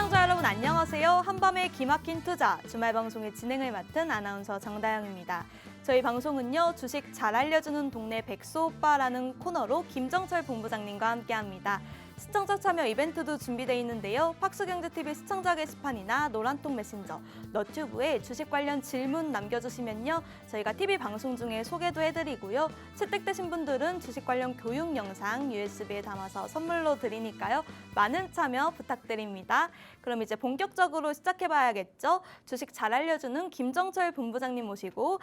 시청자 여러분 안녕하세요. 한밤의 기막힌 투자 주말 방송의 진행을 맡은 아나운서 정다영입니다. 저희 방송은요, 주식 잘 알려주는 동네 백수 오빠라는 코너로 김정철 본부장님과 함께합니다. 시청자 참여 이벤트도 준비되어 있는데요. 팍스경제TV 시청자 게시판이나 노란통 메신저, 너튜브에 주식 관련 질문 남겨주시면요, 저희가 TV 방송 중에 소개도 해드리고요. 채택되신 분들은 주식 관련 교육 영상 USB에 담아서 선물로 드리니까요. 많은 참여 부탁드립니다. 그럼 이제 본격적으로 시작해봐야겠죠. 주식 잘 알려주는 김정철 본부장님 모시고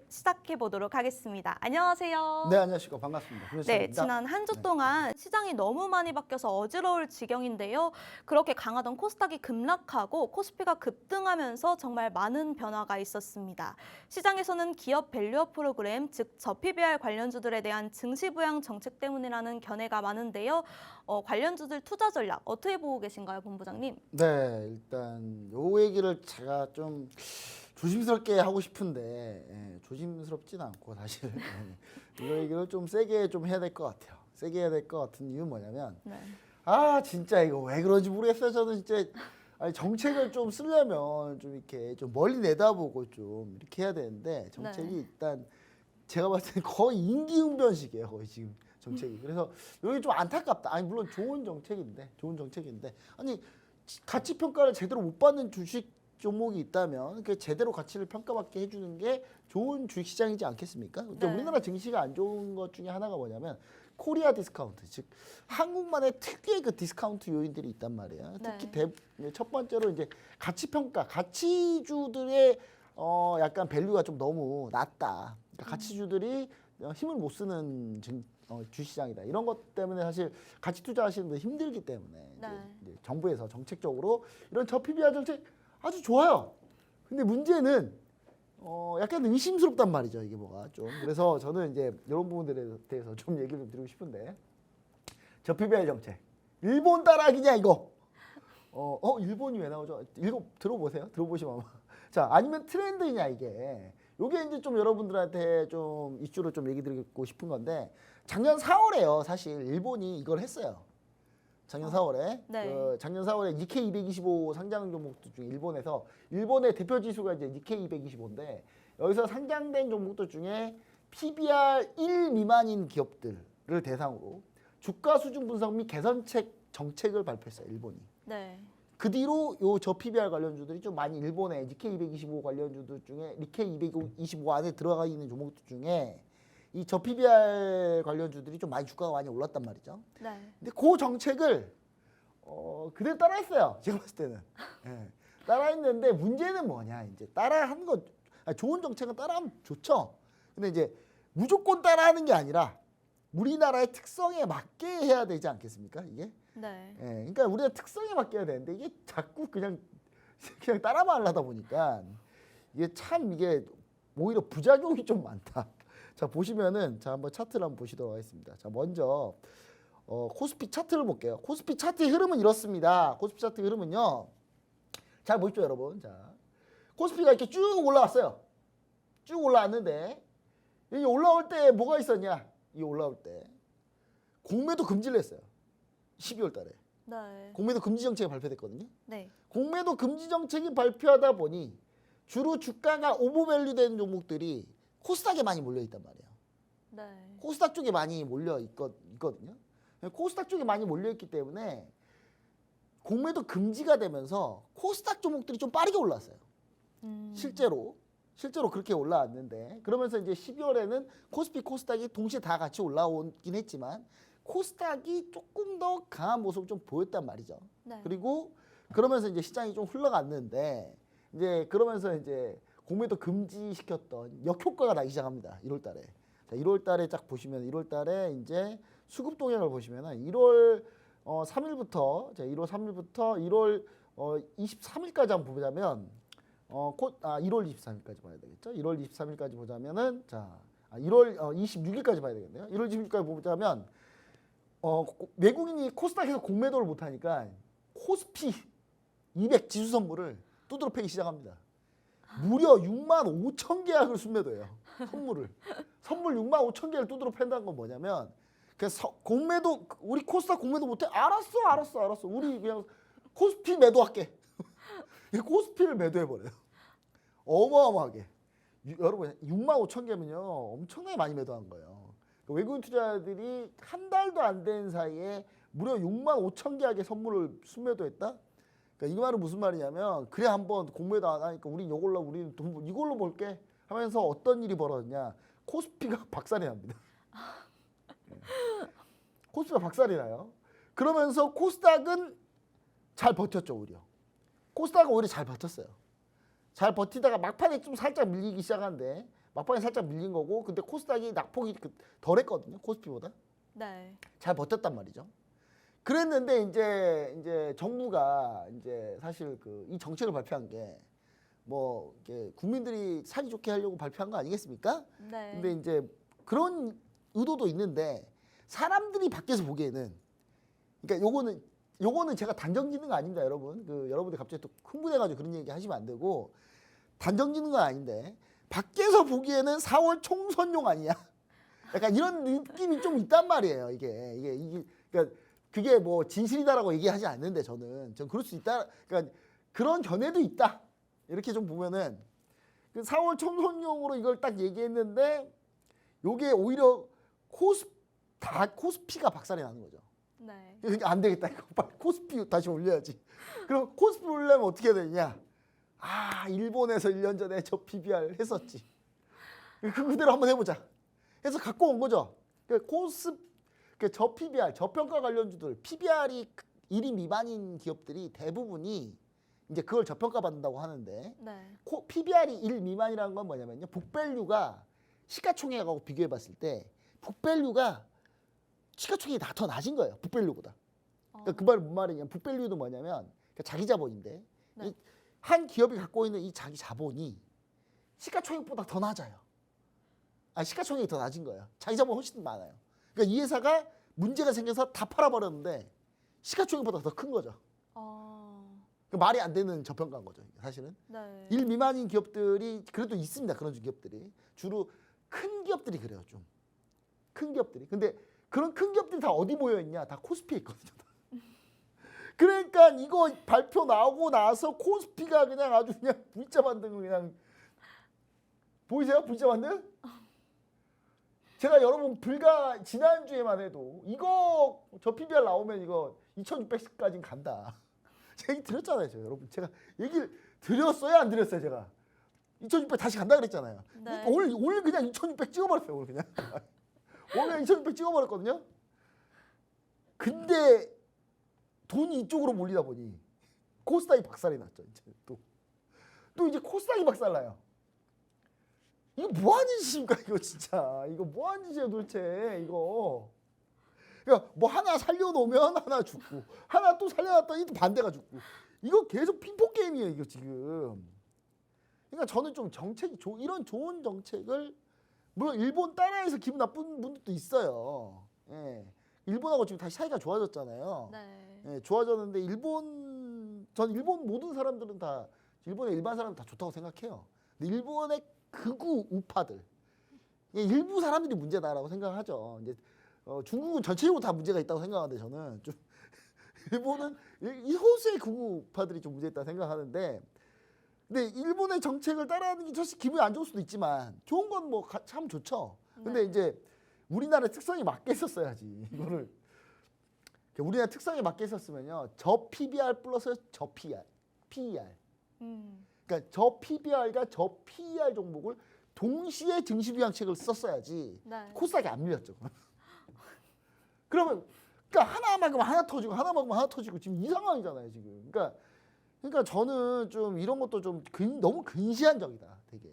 시작해보도록 하겠습니다. 안녕하세요. 네, 안녕하십니까. 반갑습니다. 네, 지난 한 주 동안 시장이 너무 많이 바뀌어서 어지러울 지경인데요. 그렇게 강하던 코스닥이 급락하고 코스피가 급등하면서 정말 많은 변화가 있었습니다. 시장에서는 기업 밸류업 프로그램, 즉 저PBR 관련주들에 대한 증시 부양 정책 때문이라는 견해가 많은데요. 관련주들 투자 전략 어떻게 보고 계신가요, 본부장님? 네, 일단 요 얘기를 제가 좀 조심스럽게 하고 싶은데 조심스럽진 않고 사실 이 얘기를 좀 세게 좀 해야 될 것 같아요. 세게 해야 될 것 같은 이유는 뭐냐면 진짜 이거 왜 그런지 모르겠어요. 저는 진짜 정책을 좀 쓰려면 좀 이렇게 좀 멀리 내다보고 좀 이렇게 해야 되는데 정책이 일단 제가 봤을 때 거의 임기응변식이에요. 거의 지금 정책이. 그래서 여기 좀 안타깝다. 아니 물론 좋은 정책인데 아니 가치 평가를 제대로 못 받는 주식 종목이 있다면 그 제대로 가치를 평가받게 해주는 게 좋은 주식시장이지 않겠습니까? 근데 우리나라 증시가 안 좋은 것 중에 하나가 뭐냐면 코리아 디스카운트, 즉 한국만의 특유의 그 디스카운트 요인들이 있단 말이에요. 특히 첫 번째로 이제 가치 평가, 가치주들의 약간 밸류가 좀 너무 낮다. 그러니까 가치주들이 힘을 못 쓰는 주시장이다. 이런 것 때문에 사실 가치 투자하시는 데 힘들기 때문에 이제 정부에서 정책적으로 이런 저PBR 정책 아주 좋아요. 근데 문제는 약간 의심스럽단 말이죠. 이게 뭐가 좀. 그래서 저는 이제 이런 부분들에 대해서 좀 얘기를 드리고 싶은데 저PBR 정책 일본 따라하기냐 이거. 일본이 왜 나오죠? 이거 들어보세요. 들어보시면 아마. 자, 아니면 트렌드냐 이게. 요게 이제 좀 여러분들한테 좀 이슈로 좀 얘기 드리고 싶은 건데 작년 4월에요. 사실 일본이 이걸 했어요. 작년 4월에 작년 4월에 니케이 225 상장 종목들 중에 일본의 대표 지수가 이제 니케이 225인데 여기서 상장된 종목들 중에 PBR 1 미만인 기업들을 대상으로 주가 수준 분석 및 개선책 정책을 발표했어요. 일본이. 그 뒤로 요 저 PBR 관련주들이 좀 많이 일본의 니케이 225 관련주들 중에 니케이 225 안에 들어가 있는 종목들 중에 이 저 PBR 관련주들이 좀 많이 주가가 많이 올랐단 말이죠. 근데 그 정책을 그대로 따라했어요. 제가 봤을 때는. 따라했는데 문제는 뭐냐? 이제 따라하는 거 좋은 정책은 따라하면 좋죠. 근데 이제 무조건 따라하는 게 아니라 우리나라의 특성에 맞게 해야 되지 않겠습니까? 이게? 그러니까 우리나라 특성에 맞게 해야 되는데 이게 자꾸 그냥 따라만 하려다 보니까 이게 오히려 부작용이 좀 많다. 자, 보시면은 한번 차트를 한번 보시도록 하겠습니다. 자, 먼저 코스피 차트를 볼게요. 코스피 차트의 흐름은 이렇습니다. 코스피 차트 흐름은요. 잘 보십시오, 여러분. 자, 코스피가 이렇게 쭉 올라왔어요. 쭉 올라왔는데 여기 올라올 때 뭐가 있었냐? 이 올라올 때 공매도 금지를 했어요. 12월 달에. 공매도 금지 정책이 발표됐거든요. 공매도 금지 정책이 발표하다 보니 주로 주가가 오버밸류된 종목들이 코스닥에 많이 몰려 있단 말이에요. 코스닥 쪽에 많이 몰려 있거든요. 코스닥 쪽에 많이 몰려 있기 때문에 공매도 금지가 되면서 코스닥 종목들이 좀 빠르게 올랐어요. 실제로 그렇게 올라왔는데 그러면서 이제 12월에는 코스피, 코스닥이 동시에 다 같이 올라오긴 했지만 코스닥이 조금 더 강한 모습을 좀 보였단 말이죠. 그리고 그러면서 이제 시장이 좀 흘러갔는데 이제 그러면서 이제 공매도 금지시켰던 역효과가 나기 시작합니다. 1월 달에. 자, 1월 달에 딱 보시면 1월 달에 이제 수급 동향을 보시면은 1월 3일부터 1월 3일부터 1월 23일까지 한번 보자면 1월 23일까지 봐야 되겠죠. 1월 23일까지 보자면은 1월 26일까지 봐야 되겠네요. 1월 26일까지 보자면 외국인이 코스닥에서 공매도를 못 하니까 코스피 200 지수 선물을 두드러 패기 시작합니다. 무려 6만 5천 계약을 순매도해요. 선물 6만 5천 개를 두드러 팬다는 건 뭐냐면 공매도 우리 코스닥 공매도 못해? 알았어. 우리 그냥 코스피 매도할게. 코스피를 매도해버려요. 어마어마하게. 여러분 6만 5천 개면요 엄청나게 많이 매도한 거예요. 외국인 투자자들이 한 달도 안 된 사이에 무려 6만 5천 개의 선물을 순매도했다. 그러니까 이 말은 무슨 말이냐면 그래 한번 공매도 안 하니까 우린 우리는 돈 이걸로 벌게 하면서 어떤 일이 벌어졌냐. 코스피가 박살이 납니다. 코스피가 박살이 나요. 그러면서 코스닥은 잘 버텼죠 오히려. 코스닥은 오히려 잘 버텼어요. 잘 버티다가 막판에 좀 살짝 밀리기 시작하는데 막판에 살짝 밀린 거고 근데 코스닥이 낙폭이 덜했거든요. 코스피보다. 네. 잘 버텼단 말이죠. 그랬는데 이제 정부가 이제 사실 이 정책을 발표한 게 뭐 국민들이 사기 좋게 하려고 발표한 거 아니겠습니까? 네. 근데 이제 그런 의도도 있는데 사람들이 밖에서 보기에는 그러니까 요거는 제가 단정 짓는 거 아닙니다, 여러분. 여러분들 갑자기 또 흥분해가지고 그런 얘기 하시면 안 되고 단정 짓는 건 아닌데 밖에서 보기에는 4월 총선용 아니냐? 약간 이런 느낌이 좀 있단 말이에요. 이게 그러니까 그게 뭐 진실이다라고 얘기하지 않는데 전 그럴 수 있다. 그러니까 그런 견해도 있다. 이렇게 좀 보면은 4월 총선용으로 이걸 딱 얘기했는데 요게 오히려 코스피가 박살이 나는 거죠. 네. 그러니까 안 되겠다. 이거 빨리 코스피 다시 올려야지. 그럼 코스피 올려면 어떻게 해야 되냐? 일본에서 1년 전에 저 PBR 했었지. 그대로 한번 해보자. 해서 갖고 온 거죠. 저 PBR, 저평가 관련주들, PBR이 1위 미만인 기업들이 대부분이 이제 그걸 저평가 받는다고 하는데 네. PBR이 1 미만이라는 건 뭐냐면요. 북밸류가 시가총액하고 비교해봤을 때 북밸류가 시가총액이 더 낮은 거예요. 북밸류보다. 그러니까 그 말은 뭔 말이냐면 북밸류도 뭐냐면 자기 자본인데 네. 한 기업이 갖고 있는 이 자기 자본이 시가총액보다 더 낮아요. 시가총액이 더 낮은 거예요. 자기 자본 훨씬 많아요. 그러니까 이 회사가 문제가 생겨서 다 팔아버렸는데 시가총액보다 더 큰 거죠. 그러니까 말이 안 되는 저평가인 거죠. 사실은. 네. 1 미만인 기업들이 그래도 있습니다. 그런 기업들이. 주로 큰 기업들이 그래요. 좀. 큰 기업들이. 근데 그런 큰 기업들이 다 어디 모여있냐. 다 코스피에 있거든요. 그러니까 이거 발표 나오고 나서 코스피가 그냥 아주 그냥 V자 만든 그냥 보이세요? V자 만든? 제가 여러분 지난주에만 해도 이거 저 PBR 나오면 이거 2600까지는 간다. 제가 얘기 드렸잖아요. 여러분. 제가 얘기를 드렸어요? 안 드렸어요? 제가. 2600 다시 간다 그랬잖아요. 네. 오늘 그냥 2600 찍어버렸어요. 오늘 그냥. 오늘 2600 찍어버렸거든요. 근데 돈이 이쪽으로 몰리다 보니 코스닥이 박살이 났죠. 이제 또 이제 코스닥이 박살나요. 이거 뭐 하는 짓입니까? 이거 진짜. 이거 뭐 하는 짓이에요 도대체 이거. 그러니까 뭐 하나 살려놓으면 하나 죽고 하나 또 살려놨더니 또 반대가 죽고 이거 계속 핑퐁 게임이에요 이거 지금. 그러니까 저는 좀 이런 좋은 정책을 물론 일본 따라해서 기분 나쁜 분들도 있어요. 예. 일본하고 지금 다시 사이가 좋아졌잖아요. 네. 예, 좋아졌는데 전 일본 모든 사람들은 다 일본의 일반 사람은 다 좋다고 생각해요. 근데 일본의 극우 우파들 일부 사람들이 문제다라고 생각하죠. 이제 중국은 전체적으로 다 문제가 있다고 생각하는데 저는 좀 일본은 이 호수의 극우파들이 좀 문제있다고 생각하는데 근데 일본의 정책을 따라하는 게 사실 기분이 안 좋을 수도 있지만 좋은 건 뭐 참 좋죠. 근데 네. 이제 우리나라 특성에 맞게 했었어야지 이거를. 우리나라 특성에 맞게 했었으면요. 저 PBR 플러스 저 PER. 그러니까 저 PBR과 저 PER 종목을 동시에 증시부양책을 썼어야지. 네. 코스닥이 안 밀렸죠. 그러면 그러니까 하나 막으면 하나 터지고 하나 막으면 하나 터지고 지금 이 상황이잖아요 지금. 그러니까 저는 좀 이런 것도 좀 너무 근시안적이다 되게.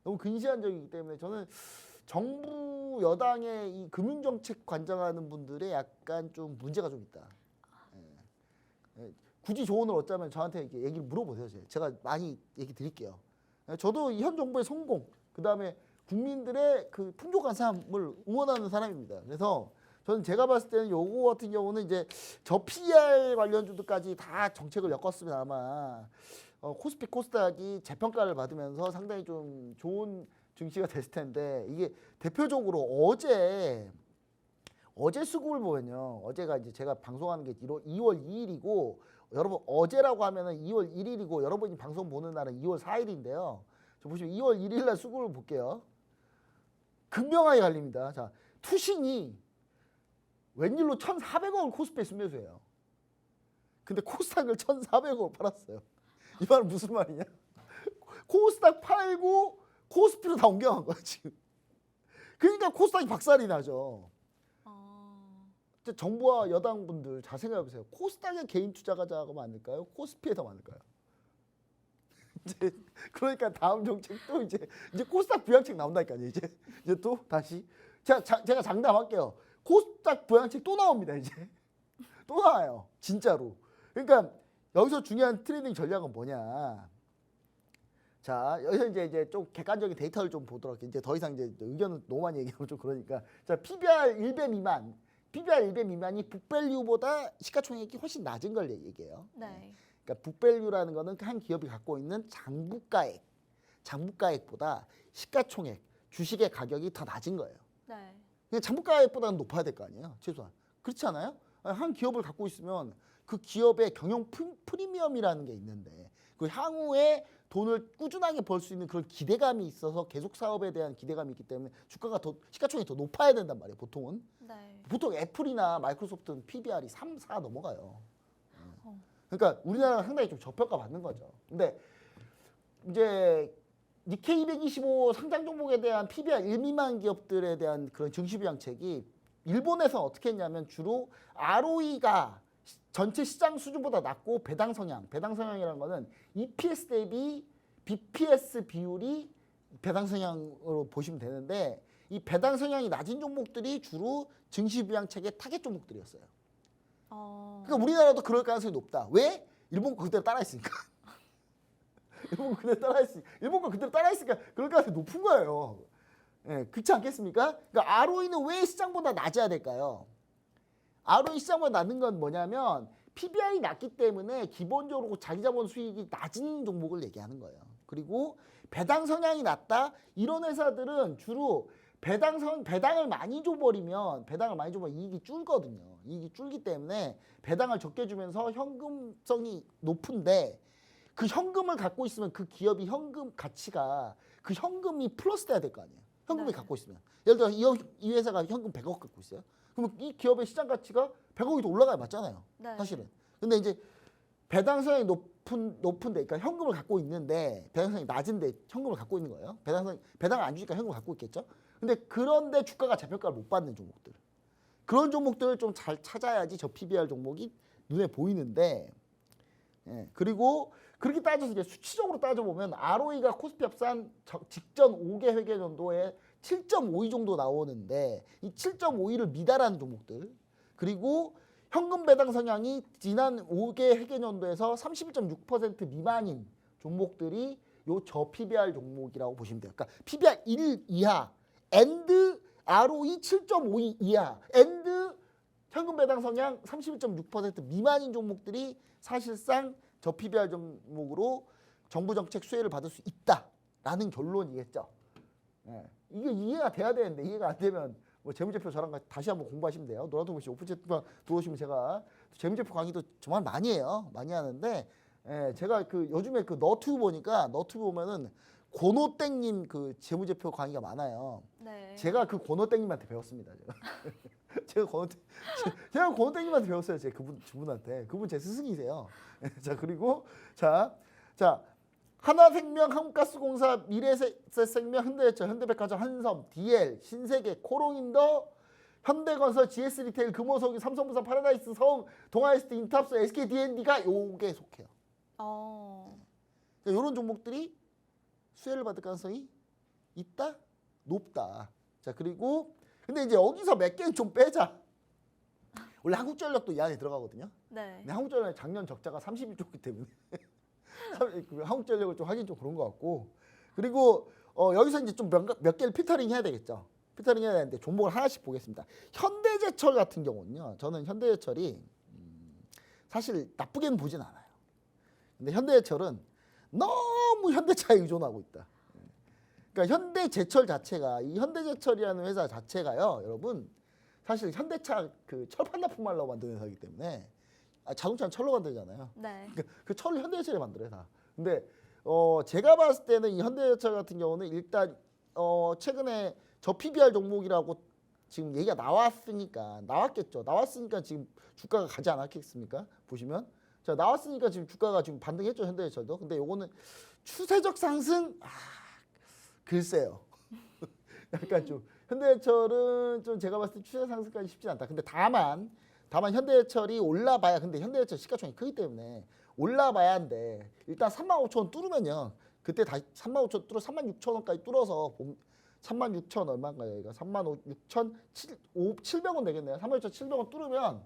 너무 근시안적이기 때문에 저는 정부 여당의 이 금융정책 관장하는 분들의 약간 좀 문제가 좀 있다. 굳이 조언을 얻자면 저한테 이렇게 얘기를 물어보세요. 제가 많이 얘기 드릴게요. 저도 현 정부의 성공, 그 다음에 국민들의 그 풍족한 삶을 응원하는 사람입니다. 그래서 저는 제가 봤을 때는 요거 같은 경우는 이제 저 PR 관련주들까지 다 정책을 엮었으면 아마 코스피 코스닥이 재평가를 받으면서 상당히 좀 좋은 증시가 됐을 텐데 이게 대표적으로 어제 수급을 보면요. 어제가 이제 제가 방송하는 게 2월 2일이고 여러분 어제라고 하면은 2월 1일이고 여러분이 방송 보는 날은 2월 4일인데요. 저 보시면 2월 1일 날 수급을 볼게요. 극명하게 갈립니다. 자, 투신이 웬일로 1,400억을 코스피에 순매수해요. 근데 코스닥을 1,400억을 팔았어요. 이 말은 무슨 말이냐? 코스닥 팔고 코스피로 다 옮겨간 거야 지금. 그러니까 코스닥이 박살이 나죠. 정부와 여당분들 잘 생각해보세요. 코스닥에 개인 투자가 더 많을까요? 코스피에 더 많을까요? 이제 그러니까 다음 정책도 이제 코스닥 부양책 나온다니까요. 이제 또 다시 제가 장담할게요. 코스닥 부양책 또 나옵니다. 이제 또 나와요. 진짜로. 그러니까 여기서 중요한 트레이딩 전략은 뭐냐? 자, 여기서 이제 좀 객관적인 데이터를 좀 보도록 할게요. 이제 더 이상 이제 의견은 너무 많이 얘기하면 좀 그러니까. 자, PBR 1배 미만. PBR 1배 미만이 북밸류보다 시가총액이 훨씬 낮은 걸 얘기해요. 네. 그러니까 북밸류라는 거는 한 기업이 갖고 있는 장부가액보다 시가총액, 주식의 가격이 더 낮은 거예요. 네. 그냥 장부가액보다는 높아야 될 거 아니에요. 최소한. 그렇지 않아요? 한 기업을 갖고 있으면 그 기업의 경영 프리미엄이라는 게 있는데 그 향후에 돈을 꾸준하게 벌 수 있는 그런 기대감이 있어서 계속 사업에 대한 기대감이 있기 때문에 주가가 더 시가총액이 더 높아야 된단 말이에요. 보통은. 네. 보통 애플이나 마이크로소프트는 PBR이 3, 4 넘어가요. 그러니까 우리나라가 상당히 좀 저평가 받는 거죠. 근데 이제 니케이 225 상장 종목에 대한 PBR 1 미만 기업들에 대한 그런 증시 부양책이 일본에서 어떻게 했냐면 주로 ROE가 전체 시장 수준보다 낮고 배당 성향이라는 거는 EPS 대비 BPS 비율이 배당 성향으로 보시면 되는데 이 배당 성향이 낮은 종목들이 주로 증시 부양책의 타겟 종목들이었어요. 그러니까 우리나라도 그럴 가능성이 높다. 왜? 일본 거 그대로 따라했으니까. 일본 거 그대로 따라했으니까 그럴 가능성이 높은 거예요. 예, 그렇지 않겠습니까? 그러니까 ROE는 왜 시장보다 낮아야 될까요? ROE 시장보다 낮은 건 뭐냐면 PBR이 낮기 때문에 기본적으로 자기자본 수익이 낮은 종목을 얘기하는 거예요. 그리고 배당 성향이 낮다. 이런 회사들은 주로 배당을 많이 줘버리면 이익이 줄거든요. 이익이 줄기 때문에 배당을 적게 주면서 현금성이 높은데 그 현금을 갖고 있으면 그 기업이 현금 가치가 그 현금이 플러스 돼야 될 거 아니에요. 현금이 네. 갖고 있으면. 예를 들어 이 회사가 현금 100억 갖고 있어요. 그러면 이 기업의 시장 가치가 100억이 더 올라가야 맞잖아요. 네. 사실은. 근데 이제 배당성이 높은데, 그러니까 현금을 갖고 있는데 배당성이 낮은데 현금을 갖고 있는 거예요. 배당을 안 주니까 현금을 갖고 있겠죠. 근데 그런데 주가가 재평가를 못 받는 종목들. 그런 종목들을 좀 잘 찾아야지 저 PBR 종목이 눈에 보이는데, 예, 그리고 그렇게 따져서 이제 수치적으로 따져보면 ROE가 코스피 합산 직전 5개 회계 연도에 7.52 정도 나오는데 이 7.52를 미달하는 종목들, 그리고 현금 배당 성향이 지난 5개 회계 연도에서 31.6% 미만인 종목들이 요 저 PBR 종목이라고 보시면 돼요. 그러니까 PBR 1 이하 and ROE 7.52 이하 and 현금 배당 성향 31.6% 미만인 종목들이 사실상 저 PBR 종목으로 정부 정책 수혜를 받을 수 있다라는 결론이겠죠. 예. 이게 이해가 돼야 되는데 이해가 안 되면 뭐 재무제표 저랑 다시 한번 공부하시면 돼요. 노란통글씨 오픈 채팅방 들어오시면 제가 재무제표 강의도 정말 많이 해요. 많이 하는데, 예, 제가 그 요즘에 그 너튜브 보면은 권오땡님 그 재무제표 강의가 많아요. 네. 제가 그 권오땡님한테 배웠습니다. 제가 권오땡님한테 배웠어요. 제가 그분한테. 그분 제 스승이세요. 자, 그리고 자 하나생명, 한국가스공사, 미래생명, 현대제철, 현대백화점, 한섬, DL, 신세계, 코롱인더, 현대건설, GS리테일, 금호석유, 삼성부산, 파라다이스, 서흥, 동아에스트, 인탑스, SKDND가 요게 속해요. 이런 종목들이 수혜를 받을 가능성이 있다? 높다. 자, 그리고 근데 이제 여기서 몇 개는 좀 빼자. 원래 한국전력도 이 안에 들어가거든요. 네. 근데 한국전력 작년 적자가 31조기 때문에 한국전력을 좀 하긴 좀 그런 것 같고, 그리고 여기서 이제 좀 몇 개를 필터링 해야 되겠죠. 필터링 해야 되는데 종목을 하나씩 보겠습니다. 현대제철 같은 경우는요, 저는 현대제철이 사실 나쁘게는 보진 않아요. 근데 현대제철은 너무 현대차에 의존하고 있다. 그러니까 현대제철 자체가, 이 현대제철이라는 회사 자체가요, 여러분, 사실 현대차 그 철판 납품하려고 만든 회사이기 때문에 자동차는 철로 만들잖아요. 네. 그 철을 현대제철에 만들어요 다. 근데 제가 봤을 때는 이 현대제철 같은 경우는 일단 최근에 저 PBR 종목이라고 지금 얘기가 나왔겠죠. 나왔으니까 지금 주가가 가지 않았겠습니까? 보시면 자 나왔으니까 지금 주가가 지금 반등했죠 현대제철도. 근데 요거는 추세적 상승 글쎄요. 약간 좀 현대제철은 좀 제가 봤을 때 추세 상승까지 쉽지 않다. 근데 다만 현대제철이 올라봐야 근데 현대제철 시가총액이 크기 때문에 올라봐야 한데 일단 35,000원 뚫으면요. 그때 다시 35,000원 뚫어 36,000원까지 뚫어서 36,000 얼마인가요? 여기가 36,700원 되겠네요. 36,700원 뚫으면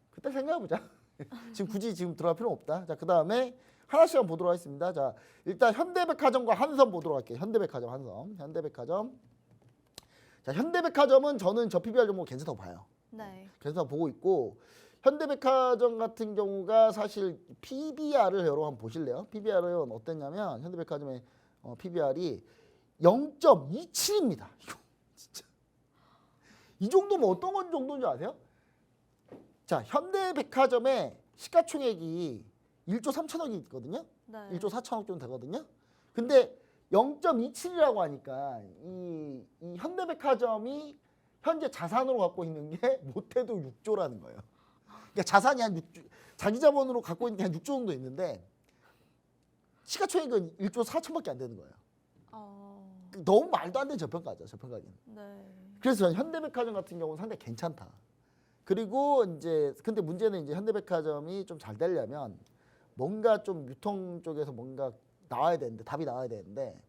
그때 생각해보자. 지금 굳이 지금 들어갈 필요 없다. 자, 그 다음에 하나씩 한번 보도록 하겠습니다. 자, 일단 현대백화점과 한섬 보도록 할게요. 현대백화점, 한섬. 현대백화점. 자, 현대백화점은 저는 저 PBR 종목 괜찮다고 봐요. 네. 괜찮다고 보고 있고 현대백화점 같은 경우가 사실 PBR을 여러분 한번 보실래요? PBR은 어땠냐면 현대백화점의 PBR이 0.27입니다. 이거 진짜 이 정도면 어떤 건 정도인 줄 아세요? 자, 현대백화점의 시가총액이 1조 3천억이 있거든요. 네. 1조 4천억 정도 되거든요. 근데 0.27이라고 하니까 이 현대백화점이 현재 자산으로 갖고 있는 게 못해도 6조라는 거예요. 그러니까 자산이 한 6조, 자기 자본으로 갖고 있는 게 한 6조 정도 있는데 시가총액은 1조 4천밖에 안 되는 거예요. 너무 말도 안 되는 저평가죠, 저평가기는. 네. 그래서 저는 현대백화점 같은 경우는 상당히 괜찮다. 그리고 이제 근데 문제는 이제 현대백화점이 좀 잘 되려면 뭔가 좀 유통 쪽에서 뭔가 나와야 되는데 답이 나와야 되는데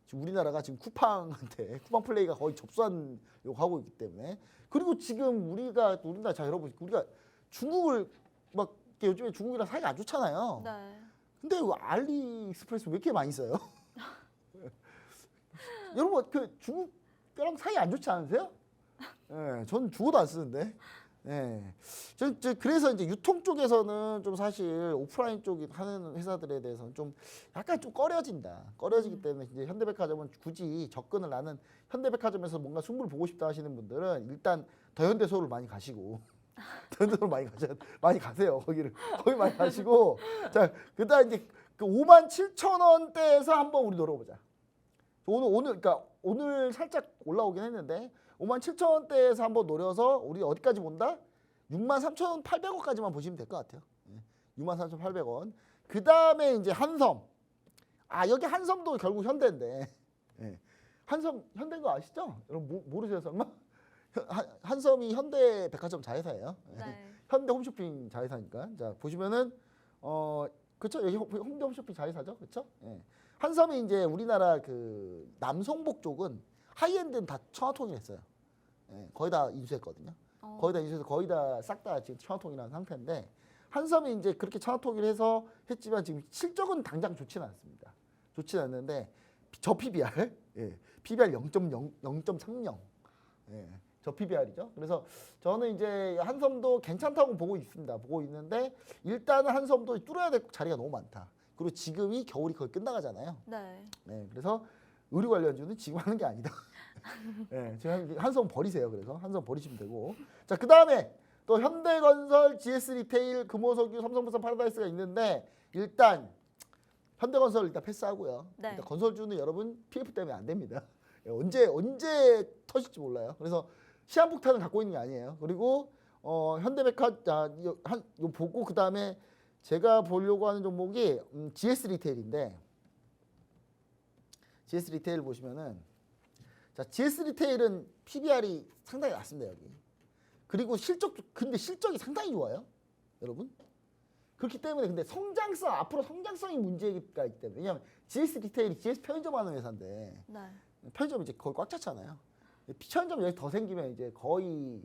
지금 우리나라가 지금 쿠팡한테 쿠팡 플레이가 거의 접수하려고 하고 있기 때문에 그리고 지금 우리나라 자 여러분 우리가 중국을 막 요즘에 중국이랑 사이가 안 좋잖아요. 네. 근데 왜 알리익스프레스 왜 이렇게 많이 써요? 여러분 그 중국이랑 사이 안 좋지 않으세요? 예, 전 죽어도 안 쓰는데. 예. 그래서 이제 유통 쪽에서는 좀 사실 오프라인 쪽이 하는 회사들에 대해서는 좀 약간 좀 꺼려지기 때문에 이제 현대백화점은 굳이 접근을 나는 현대백화점에서 뭔가 승부를 보고 싶다 하시는 분들은 일단 더현대소를 많이 가시고 더현대소를 많이 가세요. 거기 많이 가시고 자 그다음 이제 그 57,000원대에서 한번 우리 노려보자. 그러니까 오늘 살짝 올라오긴 했는데 57,000원대에서 한번 노려서 우리 어디까지 본다? 63,800원까지만 보시면 될 것 같아요. 63,800원. 그 다음에 이제 한섬. 여기 한섬도 결국 현대인데. 한섬 현대인 거 아시죠? 여러분 모르세요 설마? 한섬이 현대백화점 자회사예요. 네. 현대 홈쇼핑 자회사니까. 자 보시면은 그렇죠? 여기 현대 홈쇼핑 자회사죠, 그렇죠? 한섬이 이제 우리나라 그 남성복 쪽은 하이엔드는 다 청와통일했어요. 거의 다 인수했거든요. 거의 다 인수해서 거의 다 싹 다 지금 청와통일한 상태인데 한섬이 이제 그렇게 청와통일해서 했지만 지금 실적은 당장 좋지는 않습니다. 좋지는 않는데 저 PBR, PBR 0.30, 저 PBR이죠. 그래서 저는 이제 한섬도 괜찮다고 보고 있습니다. 보고 있는데 일단은 한섬도 뚫어야 될 자리가 너무 많다. 그리고 지금이 겨울이 거의 끝나가잖아요. 네. 그래서 의류 관련주는 지금 하는 게 아니다. 지금 한섬 버리세요. 그래서 한섬 버리시면 되고. 자, 그 다음에 또 현대건설, GS리테일, 금호석유, 삼성물산, 파라다이스가 있는데 일단 현대건설 일단 패스하고요. 네. 일단 건설주는 여러분 PF 때문에 안 됩니다. 언제 터질지 몰라요. 그래서 시한폭탄을 갖고 있는 게 아니에요. 그리고 현대백화점 요 보고 그 다음에 제가 보려고 하는 종목이 GS리테일인데 GS리테일 보시면은 자 GS리테일은 PBR이 상당히 낮습니다 여기. 그리고 근데 실적이 상당히 좋아요, 여러분. 그렇기 때문에 근데 앞으로 성장성이 문제가 있기 때문에 왜냐하면 GS리테일이 GS 편의점 하는 회사인데 네. 편의점 이제 거의 꽉 찼잖아요. 편의점 여기 더 생기면 이제 거의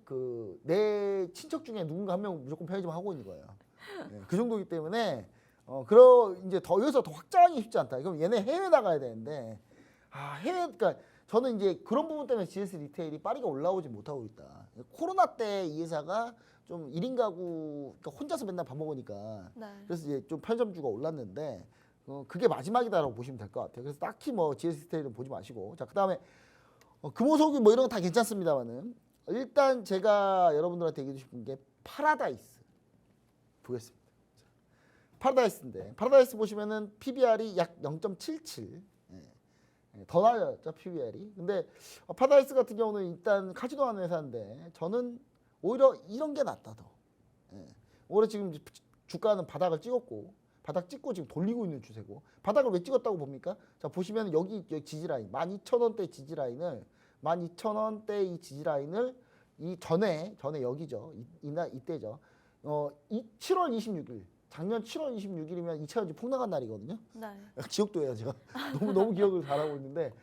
그 내 친척 중에 누군가 한 명 무조건 편의점 하고 있는 거예요. 그 정도이기 때문에 이제 여기서 더 확장하기 쉽지 않다. 그럼 얘네 해외 나가야 되는데 그러니까 저는 이제 그런 부분 때문에 GS 리테일이 빠르게 올라오지 못하고 있다. 코로나 때 이 회사가 좀 1인 가구 그러니까 혼자서 맨날 밥 먹으니까 네. 그래서 이제 좀 편의점주가 올랐는데 그게 마지막이다라고 보시면 될 것 같아요. 그래서 딱히 뭐 GS 리테일은 보지 마시고 자 그다음에 금호석유 뭐 이런 거 다 괜찮습니다만은 일단 제가 여러분들한테 얘기해 주고 싶은 게 파라다이스 보겠습니다. 파라다이스인데 파라다이스 보시면은 PBR이 약 0.77. 더 낮았죠 PBR이. 근데 파라다이스 같은 경우는 일단 카지노 하는 회사인데 저는 오히려 이런 게 낫다 더. 오히려 지금 주가는 바닥을 찍었고 바닥 찍고 지금 돌리고 있는 추세고 바닥을 왜 찍었다고 봅니까? 자 보시면 여기 지지라인 12,000원대 지지라인을 12,000원대 이 지지라인을 이 전에 여기죠. 이때죠. 7월 26일 작년 7월 26일이면 2차전지 폭락한 날이거든요. 네. 기억도해요 제가 너무 기억을 잘하고 있는데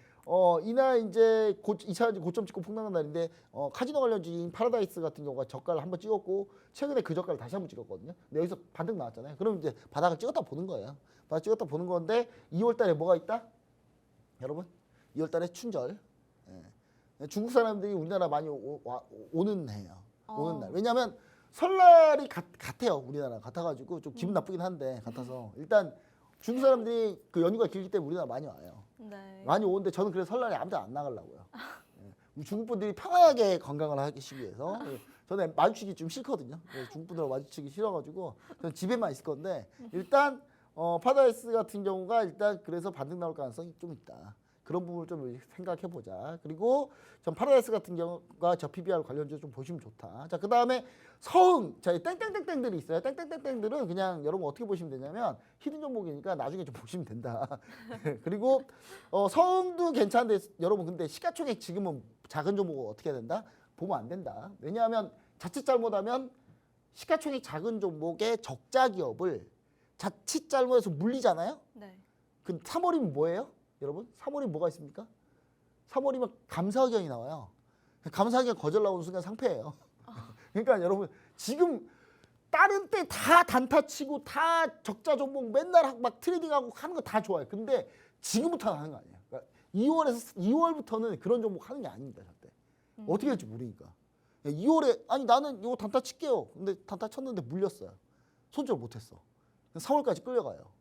이날 이제 2차전지 고점 찍고 폭락한 날인데 카지노 관련주인 파라다이스 같은 경우가 저가를 한번 찍었고 최근에 그 저가를 다시 한번 찍었거든요. 근데 여기서 반등 나왔잖아요. 그럼 이제 바닥을 찍었다 보는 거예요. 바닥 찍었다 보는 건데 2월달에 뭐가 있다? 여러분 2월달에 춘절. 중국 사람들이 우리나라 많이 오는 해요. 오는 날. 왜냐하면 설날이 같아요. 우리나라 같아가지고 좀 기분 나쁘긴 한데 같아서 일단 중국 사람들이 그 연휴가 길기 때문에 우리나라 많이 와요. 네. 많이 오는데 저는 그래서 설날에 아무도 안 나가려고요. 우리 중국 분들이 편하게 건강을 하기 위해서 저는 마주치기 좀 싫거든요. 중국 분들하고 마주치기 싫어가지고 저는 집에만 있을 건데 일단 파라다이스 같은 경우가 일단 그래서 반등 나올 가능성이 좀 있다. 그런 부분을 좀 생각해 보자. 그리고 전 파라다이스 같은 경우가 저 PBR 관련주 좀 보시면 좋다. 자, 그 다음에 서흥, 자, 땡땡땡땡들이 있어요. 땡땡땡땡들은 그냥 여러분 어떻게 보시면 되냐면 히든 종목이니까 나중에 좀 보시면 된다. 그리고 서흥도 괜찮은데 여러분 근데 시가총액 지금은 작은 종목 어떻게 해야 된다? 보면 안 된다. 왜냐하면 자칫 잘못하면 시가총액 작은 종목의 적자 기업을 자칫 잘못해서 물리잖아요. 네. 그 3월이면 뭐예요? 여러분 3월이 뭐가 있습니까? 3월이면 감사의견이 나와요. 감사의견 거절 나오는 순간 상패예요. 그러니까 여러분 지금 다른 때 다 단타 치고 다 적자 종목 맨날 막 트레이딩하고 하는 거 다 좋아요. 근데 지금부터는 하는 거 아니에요. 그러니까 2월부터는 그런 종목 하는 게 아닙니다. 절대. 어떻게 될지 모르니까. 2월에 아니 나는 이거 단타 칠게요. 근데 단타 쳤는데 물렸어요. 손절 못했어. 3월까지 끌려가요.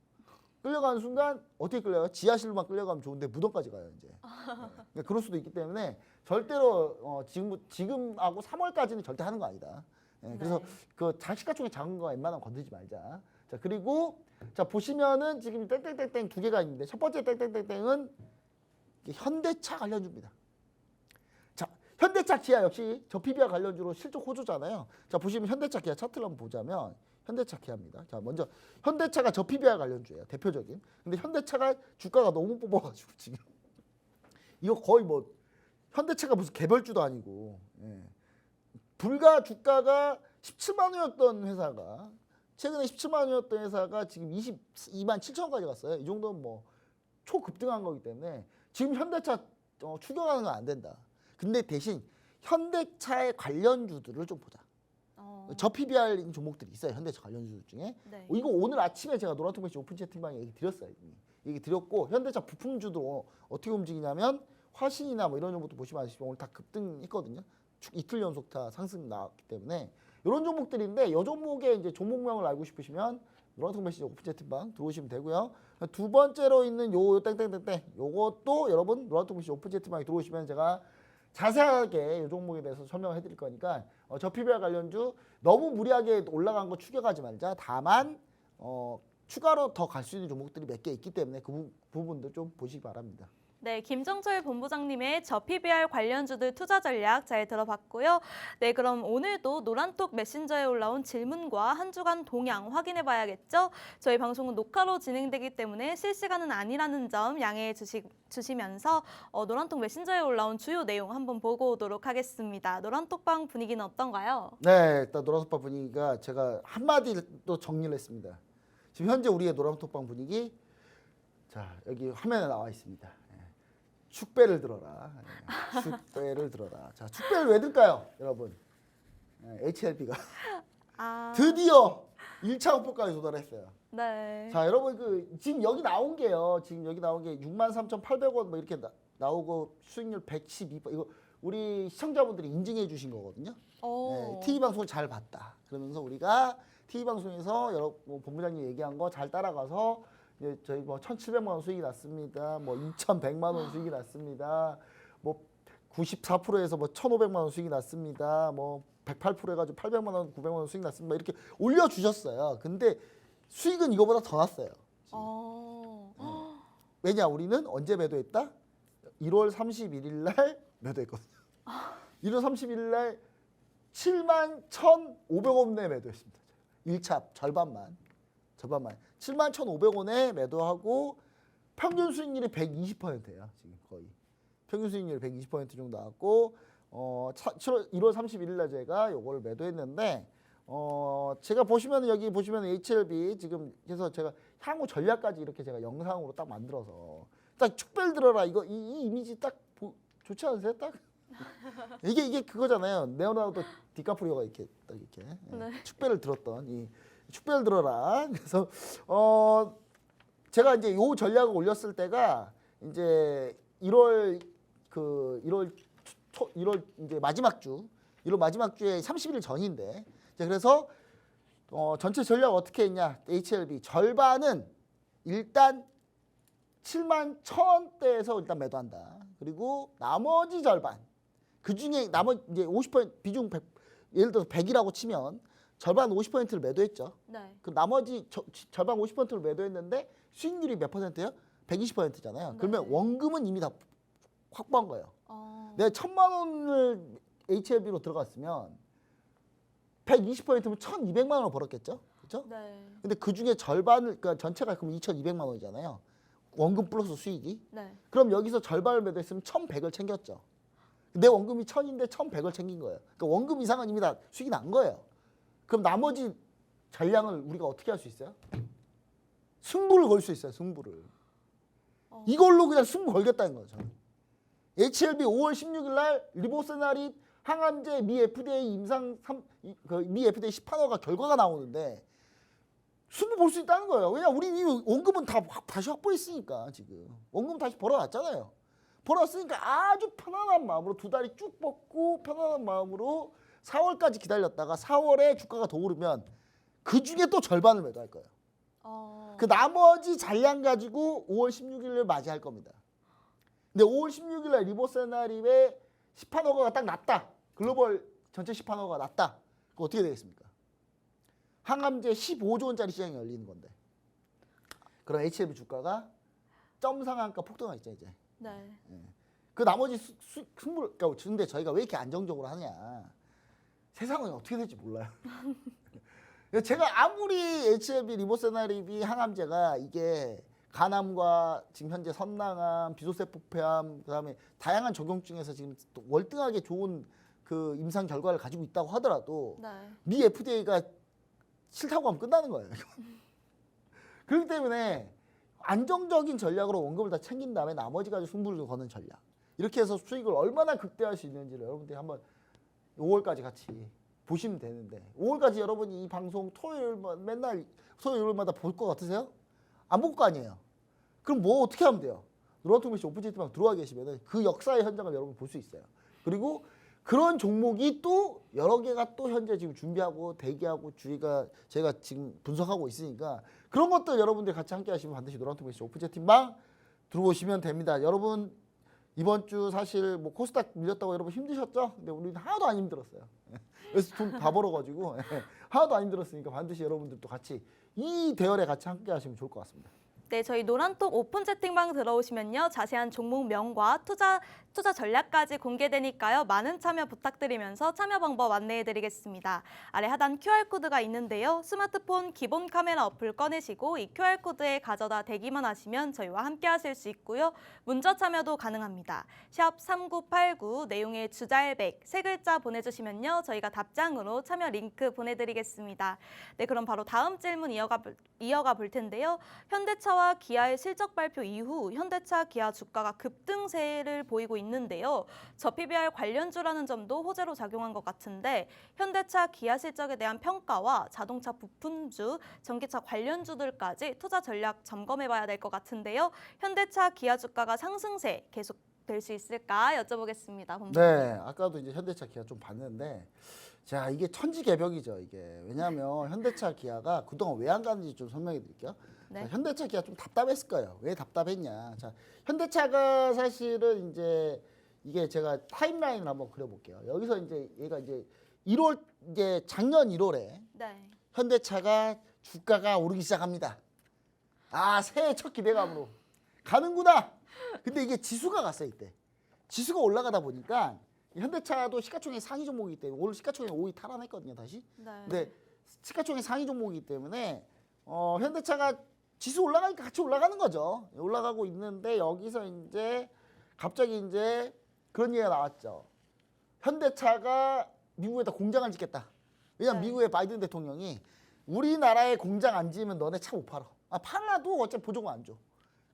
끌려가는 순간 어떻게 끌려가요? 지하실로만 끌려가면 좋은데 무덤까지 가요 이제. 그러니까 그럴 수도 있기 때문에 절대로 지금하고 3월까지는 절대 하는 거 아니다. 그래서 네. 그 시가총액 작은 거 웬만하면 건들지 말자. 자 그리고 자 보시면은 지금 땡땡땡땡 두 개가 있는데 첫 번째 땡땡땡땡은 현대차 관련주입니다. 자 현대차 기아 역시 저 PBR 관련주로 실적 호조잖아요. 자 보시면 현대차 기아 차트를 한번 보자면. 현대차 기아입니다. 자 먼저 현대차가 저 PBR 관련주예요. 대표적인. 근데 현대차가 주가가 너무 뽑아가지고 지금 이거 거의 뭐 현대차가 무슨 개별주도 아니고 불과 주가가 17만 원이었던 회사가 최근에 17만 원이었던 회사가 지금 22만 7천 원까지 갔어요. 이 정도는 뭐 초급등한 거기 때문에 지금 현대차 추격하는 건 안 된다. 근데 대신 현대차의 관련주들을 좀 보자. 저 PBR 종목들이 있어요. 현대차 관련주 중에. 네. 이거 오늘 아침에 제가 노란통배씨 오픈 채팅방에 얘기 드렸어요. 얘기 드렸고 현대차 부품주도 어떻게 움직이냐면 화신이나 뭐 이런 종목도 보시면 아시지만 오늘 다 급등했거든요. 이틀 연속 다 상승 나왔기 때문에 이런 종목들인데 이 종목의 이제 종목명을 알고 싶으시면 노란통배씨 오픈 채팅방 들어오시면 되고요. 두 번째로 있는 요 땡땡땡땡 요것도 여러분 노란통배씨 오픈 채팅방에 들어오시면 제가 자세하게 이 종목에 대해서 설명을 해드릴 거니까 저 PBR 관련주 너무 무리하게 올라간 거 추격하지 말자. 다만 추가로 더 갈 수 있는 종목들이 몇 개 있기 때문에 그 부분도 좀 보시기 바랍니다. 네, 김정철 본부장님의 저 PBR 관련주들 투자 전략 잘 들어봤고요. 네, 그럼 오늘도 노란톡 메신저에 올라온 질문과 한 주간 동향 확인해 봐야겠죠? 저희 방송은 녹화로 진행되기 때문에 실시간은 아니라는 점 양해해 주시면서 노란톡 메신저에 올라온 주요 내용 한번 보고 오도록 하겠습니다. 노란톡방 분위기는 어떤가요? 네, 일단 노란톡방 분위기가 제가 한마디로 또 정리를 했습니다. 지금 현재 우리의 노란톡방 분위기 자 여기 화면에 나와 있습니다. 축배를 들어라. 축배를 들어라. 자, 축배를 왜 들까요, 여러분? HLB가 드디어 1차 목표까지 도달했어요. 네. 자, 여러분 지금 여기 나온 게요. 지금 여기 나온 게 63,800원 뭐 이렇게 나오고 수익률 112%. 이거 우리 시청자분들이 인증해 주신 거거든요. TV 방송을 잘 봤다. 그러면서 우리가 TV 방송에서 여러분 본부장님 얘기한 거 잘 따라가서 이제 저희 뭐 1,700만 원 수익이 났습니다. 뭐 2,100만 원 수익이 났습니다. 뭐 94%에서 뭐 1,500만 원 수익이 났습니다. 뭐 108% 해가지고 800만 원, 900만 원 수익 났습니다. 이렇게 올려주셨어요. 근데 수익은 이거보다 더 났어요. 왜냐 우리는 언제 매도했다? 1월 31일 날 매도했거든요. 1월 31일 날 71,500원에 매도했습니다. 1차 절반만 71,500원에 매도하고 평균 수익률이 120%예요. 지금 거의 평균 수익률이 120% 정도 나왔고 1월 31일 날 제가 요거를 매도했는데 제가 보시면 여기 보시면 HLB 지금 해서 제가 향후 전략까지 이렇게 제가 영상으로 딱 만들어서 딱 축별 들어라 이 이미지 딱 좋지 않으세요? 딱 이게 그거잖아요. 레오나르도 디카프리오가 이렇게 딱 이렇게 네. 축배를 들었던 이 축배를 들어라. 그래서 제가 이제 요 전략을 올렸을 때가 이제 1월 이제 마지막 주 1월 마지막 주에 30일 전인데 그래서 전체 전략 어떻게 했냐? HLB 절반은 일단 71,000원대에서 일단 매도한다. 그리고 나머지 절반 그 중에 나머지 이제 50% 비중 100, 예를 들어서 100이라고 치면 절반 50%를 매도했죠. 네. 그 나머지 절반 50%를 매도했는데 수익률이 몇 %예요? 120%잖아요. 네. 그러면 원금은 이미 다 확보한 거예요. 내가 1,000만 원을 HLB로 들어갔으면 120%면 1,200만 원을 벌었겠죠. 그렇죠? 네. 근데 그 중에 절반을 그러니까 전체가 그럼 2,200만 원이잖아요. 원금 플러스 수익이. 네. 그럼 여기서 절반을 매도했으면 1,100을 챙겼죠. 내 원금이 1,000인데 1,100을 챙긴 거예요. 그러니까 원금 이상은 이미 다 수익이 난 거예요. 그럼 나머지 전량을 우리가 어떻게 할 수 있어요? 승부를 걸 수 있어요. 승부를. 이걸로 그냥 승부 걸겠다는 거죠. 저는. HLB 5월 16일 날 리보세나립 항암제 미 FDA 임상 미 FDA 시판허가 결과가 나오는데 승부 볼 수 있다는 거예요. 왜냐 우리 이 원금은 다시 확보했으니까 지금 원금 다시 벌어놨잖아요. 벌어놨으니까 아주 편안한 마음으로 두 다리 쭉 뻗고 편안한 마음으로 4월까지 기다렸다가 4월에 주가가 더 오르면 그 중에 또 절반을 매도할 거예요. 그 나머지 잔량 가지고 5월 16일을 맞이할 겁니다. 근데 5월 16일 날 리보세나립의 시판허가가 딱 났다. 글로벌 전체 시판허가가 났다. 그거 어떻게 되겠습니까? 항암제 15조 원짜리 시장이 열리는 건데. 그럼 HLB 주가가 점 상한가 폭등하겠죠 이제. 네. 그 나머지 승부를 그러니까 근데 저희가 왜 이렇게 안정적으로 하냐? 세상은 어떻게 될지 몰라요. 제가 아무리 HLB 리보세나립이 항암제가 이게 간암과 지금 현재 선낭암, 비소세포 폐암, 그다음에 다양한 적용증에서 지금 또 월등하게 좋은 그 임상 결과를 가지고 있다고 하더라도 네. 미 FDA가 싫다고 하면 끝나는 거예요. 그렇기 때문에 안정적인 전략으로 원금을 다 챙긴 다음에 나머지 가지고 승부를 거는 전략. 이렇게 해서 수익을 얼마나 극대화할 수 있는지를 여러분들이 한번 5월까지 같이 보시면 되는데 5월까지 여러분이 이 방송 맨날 토요일마다 볼 것 같으세요? 안 볼 거 아니에요. 그럼 뭐 어떻게 하면 돼요? 노란통메시 오픈채팅방 들어와 계시면 그 역사의 현장을 여러분 볼 수 있어요. 그리고 그런 종목이 또 여러 개가 또 현재 지금 준비하고 대기하고 제가 지금 분석하고 있으니까 그런 것도 여러분들 같이 함께 하시면 반드시 노란통메시 오픈채팅방 들어오시면 됩니다. 여러분 이번 주 사실 뭐 코스닥 밀렸다고 여러분 힘드셨죠? 근데 우리는 하나도 안 힘들었어요. 그래서 돈 다 벌어가지고 하나도 안 힘들었으니까 반드시 여러분들도 같이 이 대열에 같이 함께 하시면 좋을 것 같습니다. 네, 저희 노란톡 오픈 채팅방 들어오시면요. 자세한 종목명과 투자 전략까지 공개되니까요. 많은 참여 부탁드리면서 참여 방법 안내해드리겠습니다. 아래 하단 QR코드가 있는데요. 스마트폰 기본 카메라 어플 꺼내시고 이 QR코드에 가져다 대기만 하시면 저희와 함께 하실 수 있고요. 문자 참여도 가능합니다. 샵 3989 내용의 주잘백 세 글자 보내주시면요. 저희가 답장으로 참여 링크 보내드리겠습니다. 네, 그럼 바로 다음 질문 이어가 볼 텐데요. 현대차와 기아의 실적 발표 이후 현대차, 기아 주가가 급등세를 보이고 있는데요. 저 PBR 관련주라는 점도 호재로 작용한 것 같은데 현대차, 기아 실적에 대한 평가와 자동차 부품주, 전기차 관련주들까지 투자 전략 점검해봐야 될 것 같은데요. 현대차, 기아 주가가 상승세 계속 될 수 있을까 여쭤보겠습니다. 본부장님. 네, 아까도 이제 현대차, 기아 좀 봤는데 자 이게 천지개벽이죠 이게. 왜냐하면 현대차, 기아가 그동안 왜 안 가는지 좀 설명해 드릴게요. 네. 자, 현대차, 기아 좀 답답했을 거예요. 왜 답답했냐? 자, 현대차가 사실은 이제 이게 제가 타임라인을 한번 그려볼게요. 여기서 이제 얘가 이제 이제 작년 1월에 네. 현대차가 주가가 오르기 시작합니다. 아, 새해 첫 기대감으로 가는구나. 근데 이게 지수가 갔어요, 이때. 지수가 올라가다 보니까 현대차도 시가총액 상위 종목이기 때문에 오늘 시가총액 5위 탈환했거든요, 다시. 네. 근데 시가총액 상위 종목이기 때문에 현대차가 지수 올라가니까 같이 올라가는 거죠. 올라가고 있는데 여기서 이제 갑자기 이제 그런 얘기가 나왔죠. 현대차가 미국에다 공장을 짓겠다. 왜냐면 네. 미국의 바이든 대통령이 우리나라에 공장 안 지으면 너네 차 못 팔아. 아, 팔아도 어차피 보조금 안 줘.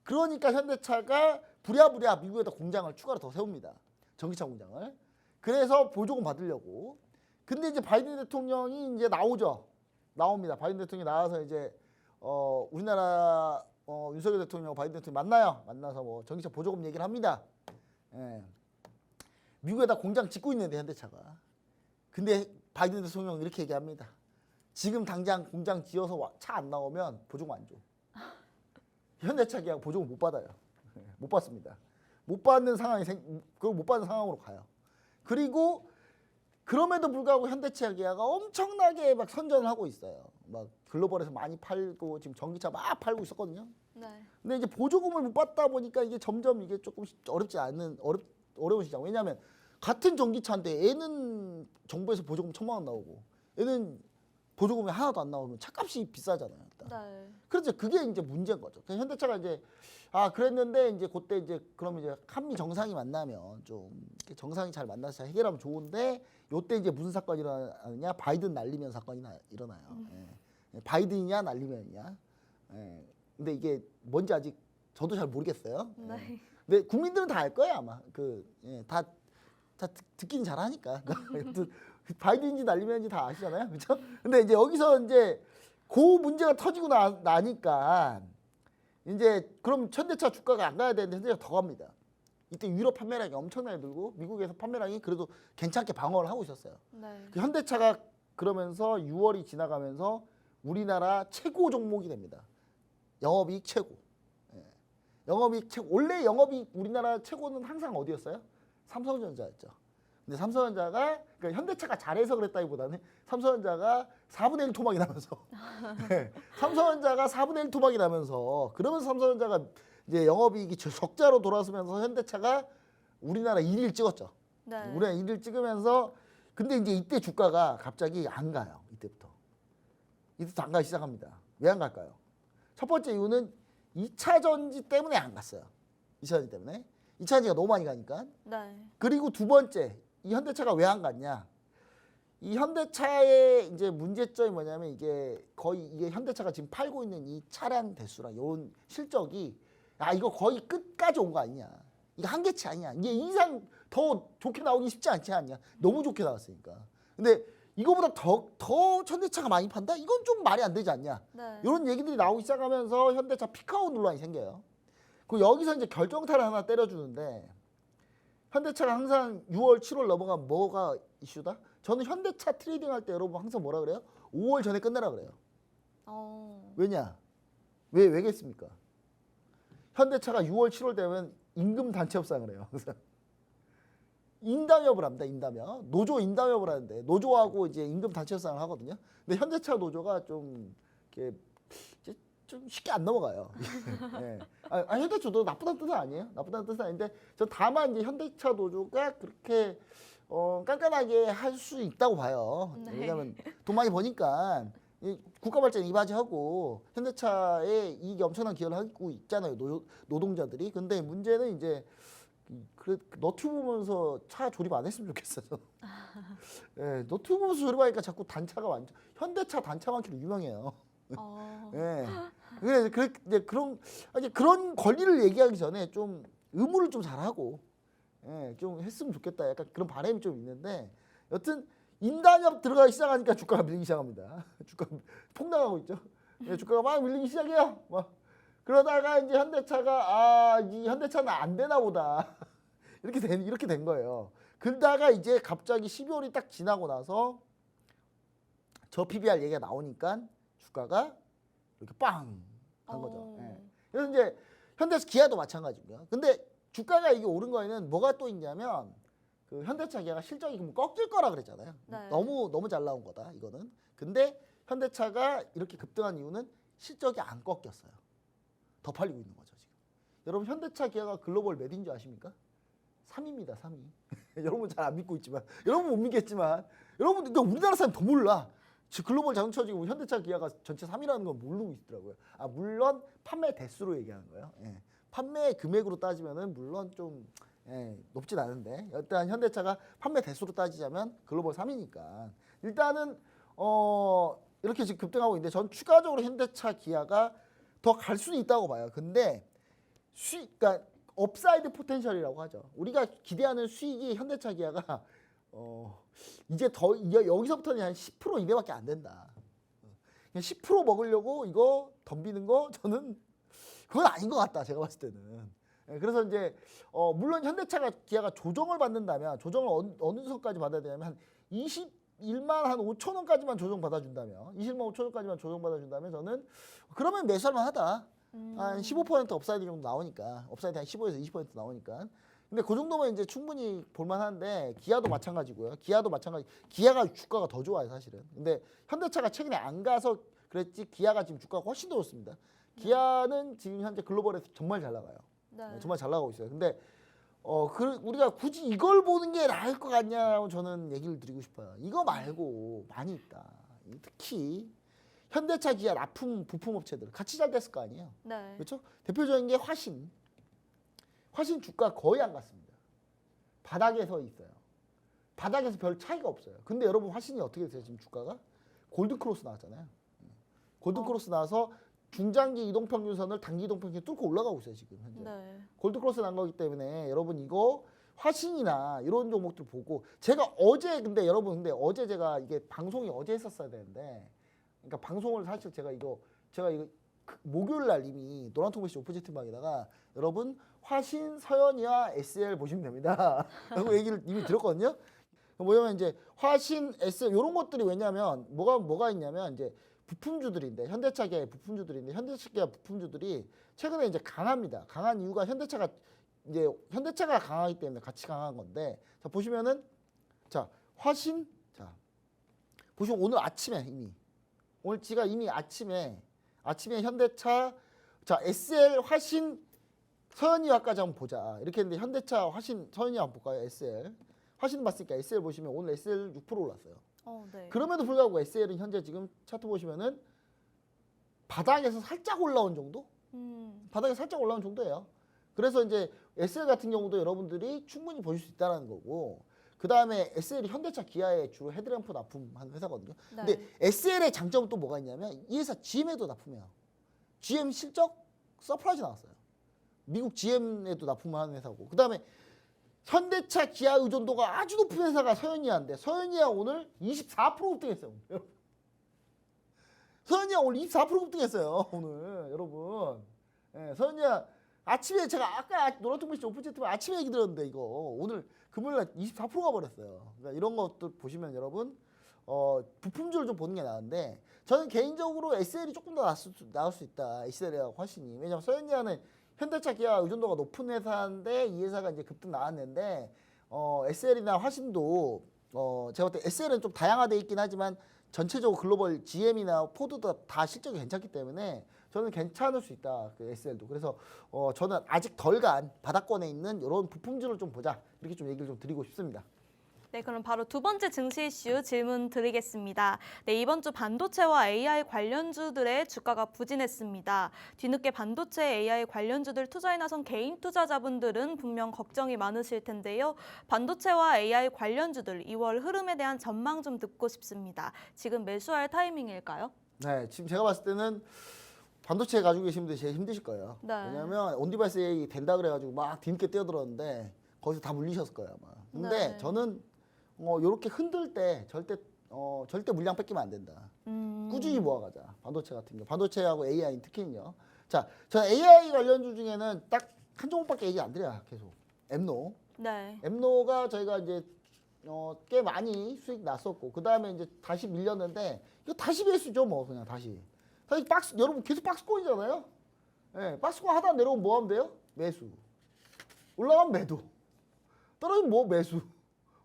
그러니까 현대차가 부랴부랴 미국에다 공장을 추가로 더 세웁니다. 전기차 공장을. 그래서 보조금 받으려고. 근데 이제 바이든 대통령이 이제 나옵니다. 바이든 대통령이 나와서 이제 우리나라 윤석열 대통령 바이든 대통령 만나요. 만나서 뭐 전기차 보조금 얘기를 합니다. 예. 미국에다 공장 짓고 있는데 현대차가. 근데 바이든 대통령 이렇게 얘기합니다. 지금 당장 공장 지어서 차 안 나오면 보조금 안 줘. 현대차 계약 보조금 못 받아요. 못 받습니다. 못 받는 상황이 그걸 못 받는 상황으로 가요. 그리고 그럼에도 불구하고 현대차 계약가 엄청나게 막 선전을 하고 있어요. 막 글로벌에서 많이 팔고 지금 전기차 막 팔고 있었거든요. 네. 근데 이제 보조금을 못 받다 보니까 이게 점점 이게 조금 어려운 시장. 왜냐하면 같은 전기차인데 얘는 정부에서 보조금 1,000만 원 나오고 얘는 보조금이 하나도 안 나오면 차값이 비싸잖아요. 일단. 네. 그렇죠. 그게 이제 문제인 거죠. 그래서 현대차가 이제 그랬는데 이제 그때 이제 그러면 이제 한미 정상이 만나면 좀 이렇게 정상이 잘 만나서 해결하면 좋은데 요때 이제 무슨 사건이 일어나느냐? 바이든 날리면 사건이 일어나요. 예. 바이든이냐 날리면이냐. 예. 근데 이게 뭔지 아직 저도 잘 모르겠어요. 네. 예. 근데 국민들은 다 알 거예요 아마. 다 듣긴 잘하니까. 바이든인지 날리면인지 다 아시잖아요, 그렇죠? 근데 이제 여기서 이제 그 문제가 터지고 나니까 이제 그럼 현대차 주가가 안 가야 되는데 현대차 더 갑니다. 이때 유럽 판매량이 엄청나게 늘고 미국에서 판매량이 그래도 괜찮게 방어를 하고 있었어요. 네. 그 현대차가 그러면서 6월이 지나가면서 우리나라 최고 종목이 됩니다. 영업이익 최고. 예. 영업이익 최고. 원래 영업이익 우리나라 최고는 항상 어디였어요? 삼성전자였죠. 근데 삼성전자가 그러니까 현대차가 잘해서 그랬다기보다는 삼성전자가 4분의 1 토막이 나면서 네, 삼성전자가 4분의 1 토막이 나면서 그러면서 삼성전자가 이제 영업이익이 적자로 돌아서면서 현대차가 우리나라 1위를 찍었죠. 네. 우리나라 1위를 찍으면서 근데 이제 이때 주가가 갑자기 안 가요. 이때부터 안 가기 시작합니다. 왜 안 갈까요? 첫 번째 이유는 2차 전지 때문에 안 갔어요. 2차 전지 때문에 2차 전지가 너무 많이 가니까. 네. 그리고 두 번째, 이 현대차가 왜 안 갔냐? 이 현대차의 이제 문제점이 뭐냐면 이게 거의 이게 현대차가 지금 팔고 있는 이 차량 대수랑 이런 실적이 이거 거의 끝까지 온 거 아니냐? 이거 한계치 아니냐? 이게 이상 더 좋게 나오기 쉽지 않지 않냐? 너무 좋게 나왔으니까. 근데 이거보다 더 현대차가 많이 판다? 이건 좀 말이 안 되지 않냐? 네. 이런 얘기들이 나오기 시작하면서 현대차 피크아웃 논란이 생겨요. 그 여기서 이제 결정타를 하나 때려주는데. 현대차가 항상 6월, 7월 넘어가면 뭐가 이슈다? 저는 현대차 트레이딩 할 때 여러분 항상 뭐라 그래요? 5월 전에 끝내라 그래요. 왜냐? 왜 그랬습니까? 현대차가 6월, 7월 되면 임금 단체 협상을 해요. 항상. 임담협을 합니다. 임담협. 노조 임담협을 하는데 노조하고 이제 임금 단체 협상을 하거든요. 근데 현대차 노조가 좀 이렇게 좀 쉽게 안 넘어가요. 네. 현대차도 나쁘다는 뜻은 아니에요. 나쁘다는 뜻은 아닌데 저 다만 이제 현대차 노조가 그렇게 깐깐하게 할 수 있다고 봐요. 네. 왜냐하면 돈 많이 버니까 국가 발전에 이바지하고 현대차에 이익이 엄청난 기여를 하고 있잖아요. 노동자들이. 근데 문제는 이제 너튜브 보면서 차 조립 안 했으면 좋겠어요. 네, 너튜브 보면서 조립하니까 자꾸 단차가 완전 현대차 단차 많기로 유명해요. 예. 그래서 그런 권리를 얘기하기 전에 좀 의무를 좀 잘하고, 좀 했으면 좋겠다. 약간 그런 바람이 좀 있는데, 여튼 임단협 들어가기 시작하니까 주가가 밀리기 시작합니다. 주가 폭락하고 있죠. 예, 주가가 막 밀리기 시작해요. 그러다가 이제 현대차가 이 현대차는 안 되나 보다. 이렇게 된 거예요. 그러다가 이제 갑자기 12월이 딱 지나고 나서 저 PBR 얘기가 나오니까 주가가 이렇게 빵 한 거죠. 예. 그래서 이제 현대차 기아도 마찬가지고요. 근데 주가가 이게 오른 거에는 뭐가 또 있냐면 그 현대차 기아가 실적이 그럼 꺾일 거라 그랬잖아요. 네. 너무 잘 나온 거다 이거는. 근데 현대차가 이렇게 급등한 이유는 실적이 안 꺾였어요. 더 팔리고 있는 거죠 지금. 여러분 현대차 기아가 글로벌 몇 인 줄 아십니까? 3위입니다. 3위. 여러분 잘 안 믿고 있지만 여러분 못 믿겠지만 여러분 그러니까 우리나라 사람 더 몰라. 지금 글로벌 자동차 지금 현대차 기아가 전체 3위라는 건 모르고 있더라고요. 아 물론 판매 대수로 얘기하는 거예요. 예. 판매 금액으로 따지면은 물론 좀 높진 않은데 일단 현대차가 판매 대수로 따지자면 글로벌 3위니까 일단은 이렇게 지금 급등하고 있는데 전 추가적으로 현대차 기아가 더 갈 수는 있다고 봐요. 근데 그러니까 업사이드 포텐셜이라고 하죠. 우리가 기대하는 수익이 현대차 기아가 이제 여기서부터는 한 10% 이내밖에 안 된다. 그냥 10% 먹으려고 이거 덤비는 거 저는 그건 아닌 것 같다. 제가 봤을 때는. 그래서 이제 물론 현대차가 기아가 조정을 받는다면 조정을 어느 선까지 받아야 되냐면 한 21만 한 5천 원까지만 조정 받아준다면 20만 5천 원까지만 조정 받아준다면 저는 그러면 매수할만 하다. 한 15% 업사이드 정도 나오니까 업사이드 한 15에서 20% 나오니까 근데 그 정도면 이제 충분히 볼만한데 기아도 마찬가지고요. 기아도 마찬가지. 기아가 주가가 더 좋아요 사실은. 근데 현대차가 최근에 안 가서 그랬지 기아가 지금 주가가 훨씬 더 좋습니다. 기아는 지금 현재 글로벌에서 정말 잘 나가요. 네. 정말 잘 나가고 있어요. 근데 우리가 굳이 이걸 보는 게 나을 것 같냐고 저는 얘기를 드리고 싶어요. 이거 말고 많이 있다. 특히 현대차, 기아, 납품, 부품 업체들 같이 잘 됐을 거 아니에요. 네. 그렇죠? 대표적인 게 화신. 화신 주가 거의 안 갔습니다. 바닥에 서 있어요. 바닥에서 별 차이가 없어요. 근데 여러분 화신이 어떻게 됐어요? 지금 주가가 골드크로스 나왔잖아요. 골드크로스 나와서 중장기 이동평균선을 단기 이동평균 뚫고 올라가고 있어요 지금 현재. 네. 골드크로스 난 거기 때문에 여러분 이거 화신이나 이런 종목들 보고 제가 어제 근데 여러분 근데 어제 제가 이게 방송이 어제 했었어야 되는데 그러니까 방송을 사실 제가 이거 목요일 날 이미 노란통배씨 오프제트방에다가 여러분 화신 서현이와 SL 보시면 됩니다. 라고 얘기를 이미 들었거든요. 뭐냐면 이제 화신 SL 이런 것들이 왜냐면 뭐가 있냐면 이제 부품주들인데 현대차 기아의 부품주들인데 현대차 기아 부품주들이 최근에 이제 강합니다. 강한 이유가 현대차가 강하기 때문에 같이 강한 건데 자 보시면은 자 화신 자 보시면 오늘 아침에 오늘 제가 이미 아침에 현대차 자 SL 화신 서현이와까지 한번 보자 이렇게 했는데 현대차 화신 서현이 한번 볼까요? SL 화신 봤으니까 SL 보시면 오늘 SL 6% 올랐어요. 네. 그럼에도 불구하고 SL은 현재 지금 차트 보시면은 바닥에서 살짝 올라온 정도? 바닥에 살짝 올라온 정도예요. 그래서 이제 SL 같은 경우도 여러분들이 충분히 보실 수 있다는 거고 그 다음에 SL이 현대차 기아의 주로 헤드램프 납품하는 회사거든요. 네. 근데 SL의 장점은 또 뭐가 있냐면 이 회사 GM에도 납품해요. GM 실적 서프라이즈 나왔어요. 미국 GM에도 납품하는 회사고 그 다음에 현대차 기아 의존도가 아주 높은 회사가 서현이아인데 서현이아 오늘 24% 급등했어요. 서현이아 오늘 24% 급등했어요. 오늘 여러분. 서현이아 아침에 제가 아까 노란통배씨 오픈채팅 아침에 얘기 들었는데 이거 오늘 금요일날 24%가 버렸어요. 그러니까 이런 것들 보시면 여러분 부품주를 좀 보는 게 나은데 저는 개인적으로 SL이 조금 더 나을 수 있다. SL이랑 화신이. 왜냐면 서현이아는 현대차 기아 의존도가 높은 회사인데 이 회사가 이제 급등 나왔는데 SL이나 화신도 제가 볼 때 SL은 좀 다양화돼 있긴 하지만 전체적으로 글로벌 GM이나 포드도 다 실적이 괜찮기 때문에 저는 괜찮을 수 있다. 그 SL도. 그래서 저는 아직 덜 간 바닥권에 있는 이런 부품주를 좀 보자. 이렇게 좀 얘기를 좀 드리고 싶습니다. 네, 그럼 바로 두 번째 증시 이슈 질문 드리겠습니다. 네, 이번 주 반도체와 AI 관련주들의 주가가 부진했습니다. 뒤늦게 반도체 AI 관련주들 투자에 나선 개인 투자자분들은 분명 걱정이 많으실 텐데요. 반도체와 AI 관련주들 2월 흐름에 대한 전망 좀 듣고 싶습니다. 지금 매수할 타이밍일까요? 네, 지금 제가 봤을 때는 반도체 가지고 계신 분들이 제일 힘드실 거예요. 네. 왜냐하면 온디바이스 AI 된다 그래가지고 막 뒤늦게 뛰어들었는데 거기서 다 물리셨을 거예요 아마. 근데 네. 저는 이렇게 흔들 때 절대 물량 뺏기면 안 된다. 꾸준히 모아가자. 반도체 같은 거. 반도체하고 AI 특히는요. 자, 저 AI 관련주 중에는 딱 한 종목밖에 얘기 안 드려요. 계속. 엠노. 네. 엠노가 저희가 이제 꽤 많이 수익 났었고 그 다음에 이제 다시 밀렸는데 이거 다시 매수죠 뭐 그냥 다시 박스 여러분 계속 박스권이잖아요. 예, 박스권 하다 내려오면 뭐 하면 돼요? 매수. 올라가면 매도. 떨어지면 뭐 매수.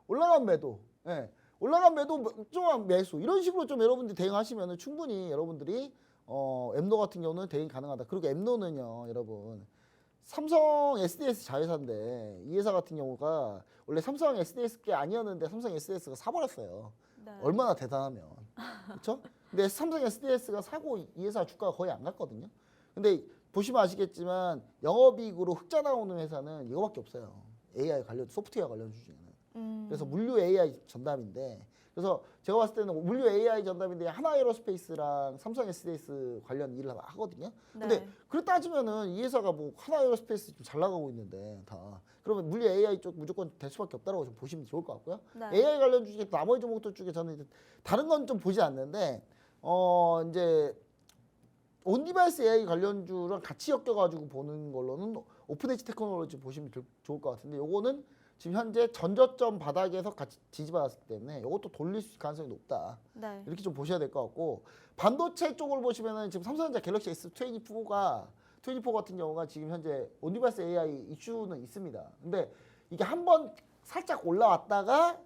올라간 매도, 예. 올라간 매도 좀 매수 이런 식으로 좀 여러분들이 대응하시면 충분히 여러분들이 엠노 같은 경우는 대응 가능하다. 그리고 엠노는요, 여러분 삼성 SDS 자회사인데 이 회사 같은 경우가 원래 삼성 SDS 게 아니었는데 삼성 SDS가 사버렸어요. 네. 얼마나 대단하면, 그렇죠? 근데 삼성 SDS가 사고 이 회사 주가가 거의 안 갔거든요. 근데 보시면 아시겠지만 영업이익으로 흑자 나오는 회사는 이거밖에 없어요. AI 관련 소프트웨어 관련주 중에는. 그래서 물류 AI 전담인데, 그래서 제가 봤을 때는 물류 AI 전담인데 하나에어로스페이스랑 삼성 SDS 관련 일을 하거든요. 근데 네. 그렇게 따지면은 이 회사가 뭐 하나에어로스페이스 좀 잘 나가고 있는데 다 그러면 물류 AI 쪽 무조건 될 수밖에 없다라고 좀 보시면 좋을 것 같고요. 네. AI 관련 주 중에 나머지 종목들 중에 저는 이제 다른 건 좀 보지 않는데 이제 온디바이스 AI 관련주랑 같이 엮여가지고 보는 걸로는 오픈엣지 테크놀로지 보시면 좋을 것 같은데, 요거는 지금 현재 전저점 바닥에서 같이 지지받았기 때문에 이것도 돌릴 수 있을 가능성이 높다. 네. 이렇게 좀 보셔야 될 것 같고, 반도체 쪽을 보시면은 지금 삼성전자 갤럭시 S24 같은 경우가 지금 현재 온디바이스 AI 이슈는 있습니다. 근데 이게 한번 살짝 올라왔다가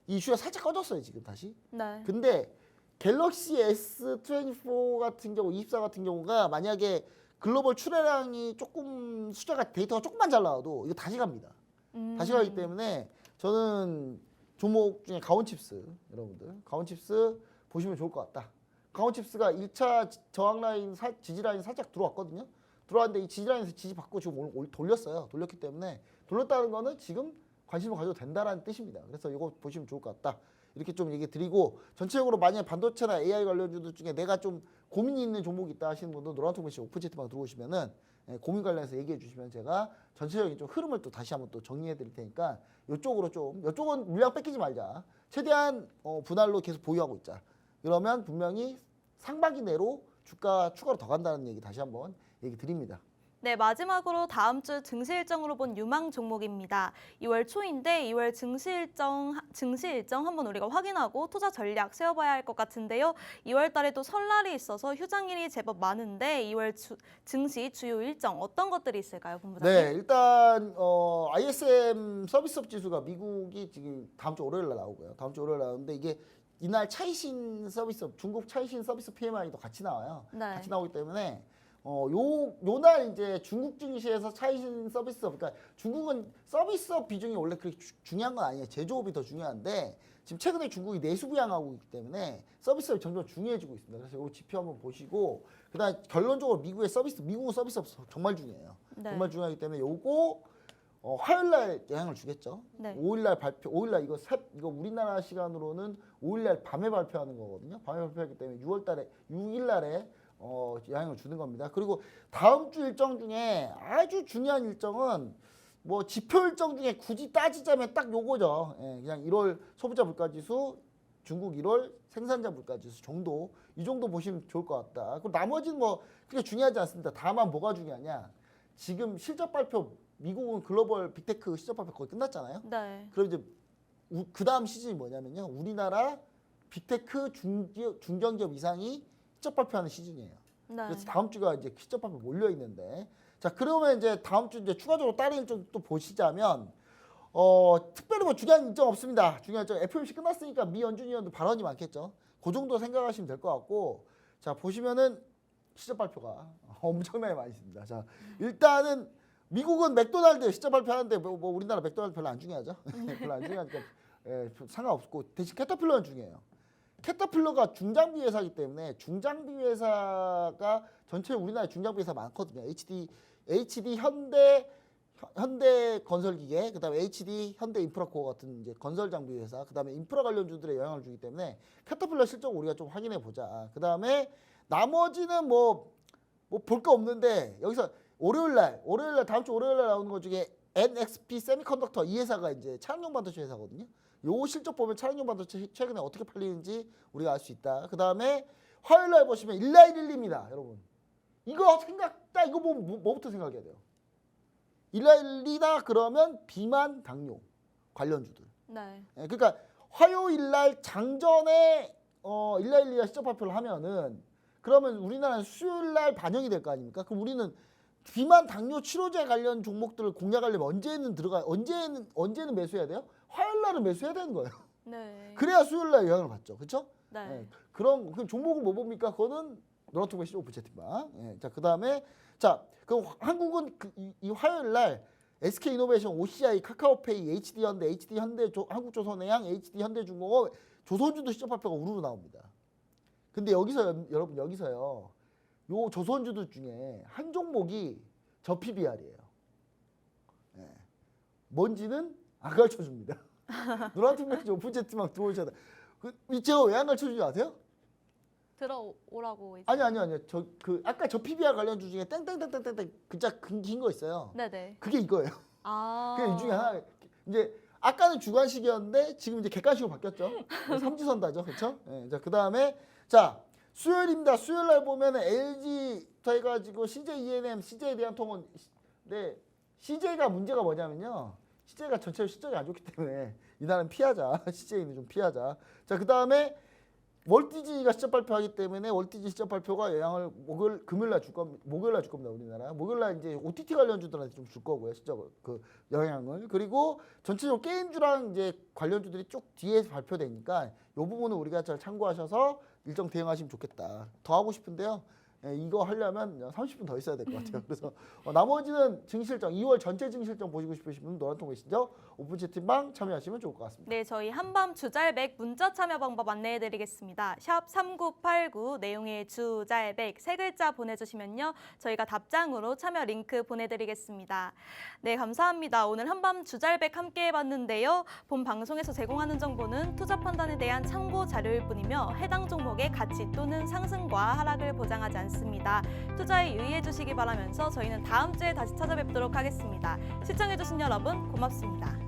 이 이슈가 살짝 꺼졌어요, 지금 다시. 네. 근데 갤럭시 S24 같은 경우, 24 같은 경우가 만약에 글로벌 출하량이 조금 숫자가 데이터가 조금만 잘 나와도 이거 다시 갑니다. 다시 가기 때문에 저는 종목 중에 가온칩스, 여러분들 가온칩스 보시면 좋을 것 같다. 가온칩스가 1차 저항 라인, 지지 라인 살짝 들어왔거든요. 들어왔는데 이 지지 라인에서 지지받고 지금 돌렸어요. 돌렸기 때문에 돌렸다는 거는 지금 관심을 가져도 된다라는 뜻입니다. 그래서 이거 보시면 좋을 것 같다. 이렇게 좀 얘기 드리고, 전체적으로 만약에 반도체나 AI 관련주들 중에 내가 좀 고민이 있는 종목이 있다 하시는 분들 노란통메시 오픈 채팅방 들어오시면은 고민 관련해서 얘기해 주시면 제가 전체적인 좀 흐름을 또 다시 한번 또 정리해 드릴 테니까 이쪽으로 좀, 이쪽은 물량 뺏기지 말자. 최대한 분할로 계속 보유하고 있자. 그러면 분명히 상반기 내로 주가 추가로 더 간다는 얘기 다시 한번 얘기 드립니다. 네, 마지막으로 다음 주 증시 일정으로 본 유망 종목입니다. 2월 초인데 2월 증시 일정 한번 우리가 확인하고 투자 전략 세워봐야 할 것 같은데요. 2월 달에도 설날이 있어서 휴장일이 제법 많은데 2월 증시 주요 일정 어떤 것들이 있을까요, 본부장님? 네, 일단 ISM 서비스업 지수가 미국이 지금 다음 주 월요일 날 나오고요. 다음 주 월요일 날 나오는데 이게 이날 차이신 서비스업, 중국 차이신 서비스 PMI도 같이 나와요. 네. 같이 나오기 때문에 요날 이제 중국 증시에서 차이신 서비스업, 그러니까 중국은 서비스업 비중이 원래 그렇게 중요한 건 아니에요. 제조업이 더 중요한데 지금 최근에 중국이 내수 부양하고 있기 때문에 서비스업이 점점 중요해지고 있습니다. 그래서 요 지표 한번 보시고, 그다음 결론적으로 미국은 서비스업 정말 중요해요. 네. 정말 중요하기 때문에 요거 화요일 날 영향을 주겠죠. 네. 5일 날 발표, 5일 날 이거 우리나라 시간으로는 5일 날 밤에 발표하는 거거든요. 밤에 발표하기 때문에 6일 날에 영향을 주는 겁니다. 그리고 다음 주 일정 중에 아주 중요한 일정은 뭐 지표 일정 중에 굳이 따지자면 딱 요거죠. 예, 그냥 1월 소비자 물가지수, 중국 1월 생산자 물가지수 정도, 이 정도 보시면 좋을 것 같다. 그리고 나머지는 뭐 그렇게 중요하지 않습니다. 다만 뭐가 중요하냐? 지금 실적 발표, 미국은 글로벌 빅테크 실적 발표 거의 끝났잖아요. 네. 그럼 이제 그 다음 시즌이 뭐냐면요, 우리나라 빅테크 중견기업 이상이 실적 발표하는 시즌이에요. 네. 그래서 다음 주가 이제 실적 발표 몰려 있는데, 자 그러면 이제 다음 주 이제 추가적으로 다른 일정 또 보시자면 특별히 뭐 중요한 일정 없습니다. 중요한 일정 FOMC 끝났으니까 미 연준 위원도 발언이 많겠죠. 그 정도 생각하시면 될 것 같고, 자 보시면은 실적 발표가 엄청나게 많이 있습니다. 자 일단은 미국은 맥도날드 실적 발표하는데 뭐 우리나라 맥도날드 별로 안 중요하죠. 별로 안 중요하니까 상관없고, 대신 캐터필러는 중요해요. 캐터필러가 중장비 회사이기 때문에 중장비 회사가 전체 우리나라에 중장비 회사 많거든요. HD 현대 건설기계, 그다음에 HD 현대 인프라코어 같은 이제 건설 장비 회사, 그다음에 인프라 관련주들에 영향을 주기 때문에 캐터필러 실적 우리가 좀 확인해 보자. 그다음에 나머지는 뭐 볼 거 없는데, 여기서 월요일 날 다음 주 월요일 날 나오는 것 중에 NXP 세미컨덕터, 이 회사가 이제 차량용 반도체 회사거든요. 요 실적 보면 차량용 반도체 최근에 어떻게 팔리는지 우리가 알 수 있다. 그 다음에 화요일 날 보시면 일라일릴리입니다, 여러분. 이거 이거 뭐부터 생각해야 돼요? 일라일리다 그러면 비만 당뇨 관련주들. 네. 그러니까 화요일 날 장전에 일라일리가 실적 발표를 하면은, 그러면 우리나라는 수요일 날 반영이 될 거 아닙니까? 그럼 우리는 비만 당뇨 치료제 관련 종목들을 공략하려면 언제는 매수해야 돼요? 화요일 날은 매수해야 되는 거예요. 네. 그래야 수요일 날 영향을 받죠. 그렇죠? 네. 그럼 그 종목을 뭐 봅니까? 그거는 노란통신 오픈 채팅방. 자, 그다음에 자, 그 한국은 이 화요일 날 SK이노베이션, OCI, 카카오페이, HD현대, HD현대, 한국조선해양, HD현대중공업, 조선주도 실적 발표가 우르르 나옵니다. 근데 여기서 여러분 여기서요. 요 조선주도 중에 한 종목이 저 PBR이에요. 뭔지는 안 가르쳐 줍니다. 노란통신 오픈 채팅방 들어오셔야 돼. 제가 왜 안 가르쳐 주지 아세요? 들어오라고. 아니요. 그 아까 저 PBR 관련주 중에 땡땡땡땡땡 글자 긴 거 있어요. 네네. 그게 이거예요. 그게 이 중에 하나. 이제 아까는 주간식이었는데 지금 이제 객관식으로 바뀌었죠. 삼지선다죠, 그렇죠? 자, 그다음에 자 수요일입니다. 수요일 날 보면은 LG부터 해가지고 CJ ENM, CJ에 대한 통은 네 CJ가 문제가 뭐냐면요. CJ가 전체로 실적이 안 좋기 때문에 이날은 피하자. CJ는 좀 피하자. 자, 그다음에 월디지가 실적 발표하기 때문에 월디지 실적 발표가 영향을 금요일 날 줄 겁니다. 목요일 날 줄 겁니다. 우리나라. 목요일 날 이제 OTT 관련주들한테 좀 줄 거고요. 실적 그 영향을. 그리고 전체적으로 게임주랑 이제 관련주들이 쭉 뒤에 발표되니까 이 부분은 우리가 잘 참고하셔서 일정 대응하시면 좋겠다. 더 하고 싶은데요. 이거 하려면 30분 더 있어야 될 것 같아요. 그래서 나머지는 증시일정 2월 전체 증시일정 보시고 싶으신 분은 노란통 메신저 오픈 채팅방 참여하시면 좋을 것 같습니다. 네, 저희 한밤 주잘백 문자 참여 방법 안내해드리겠습니다. 샵 3989 내용의 주잘백 세 글자 보내주시면요. 저희가 답장으로 참여 링크 보내드리겠습니다. 네, 감사합니다. 오늘 한밤 주잘백 함께 해봤는데요. 본 방송에서 제공하는 정보는 투자 판단에 대한 참고 자료일 뿐이며 해당 종목의 가치 또는 상승과 하락을 보장하지 않습니다. 투자에 유의해 주시기 바라면서 저희는 다음 주에 다시 찾아뵙도록 하겠습니다. 시청해주신 여러분 고맙습니다.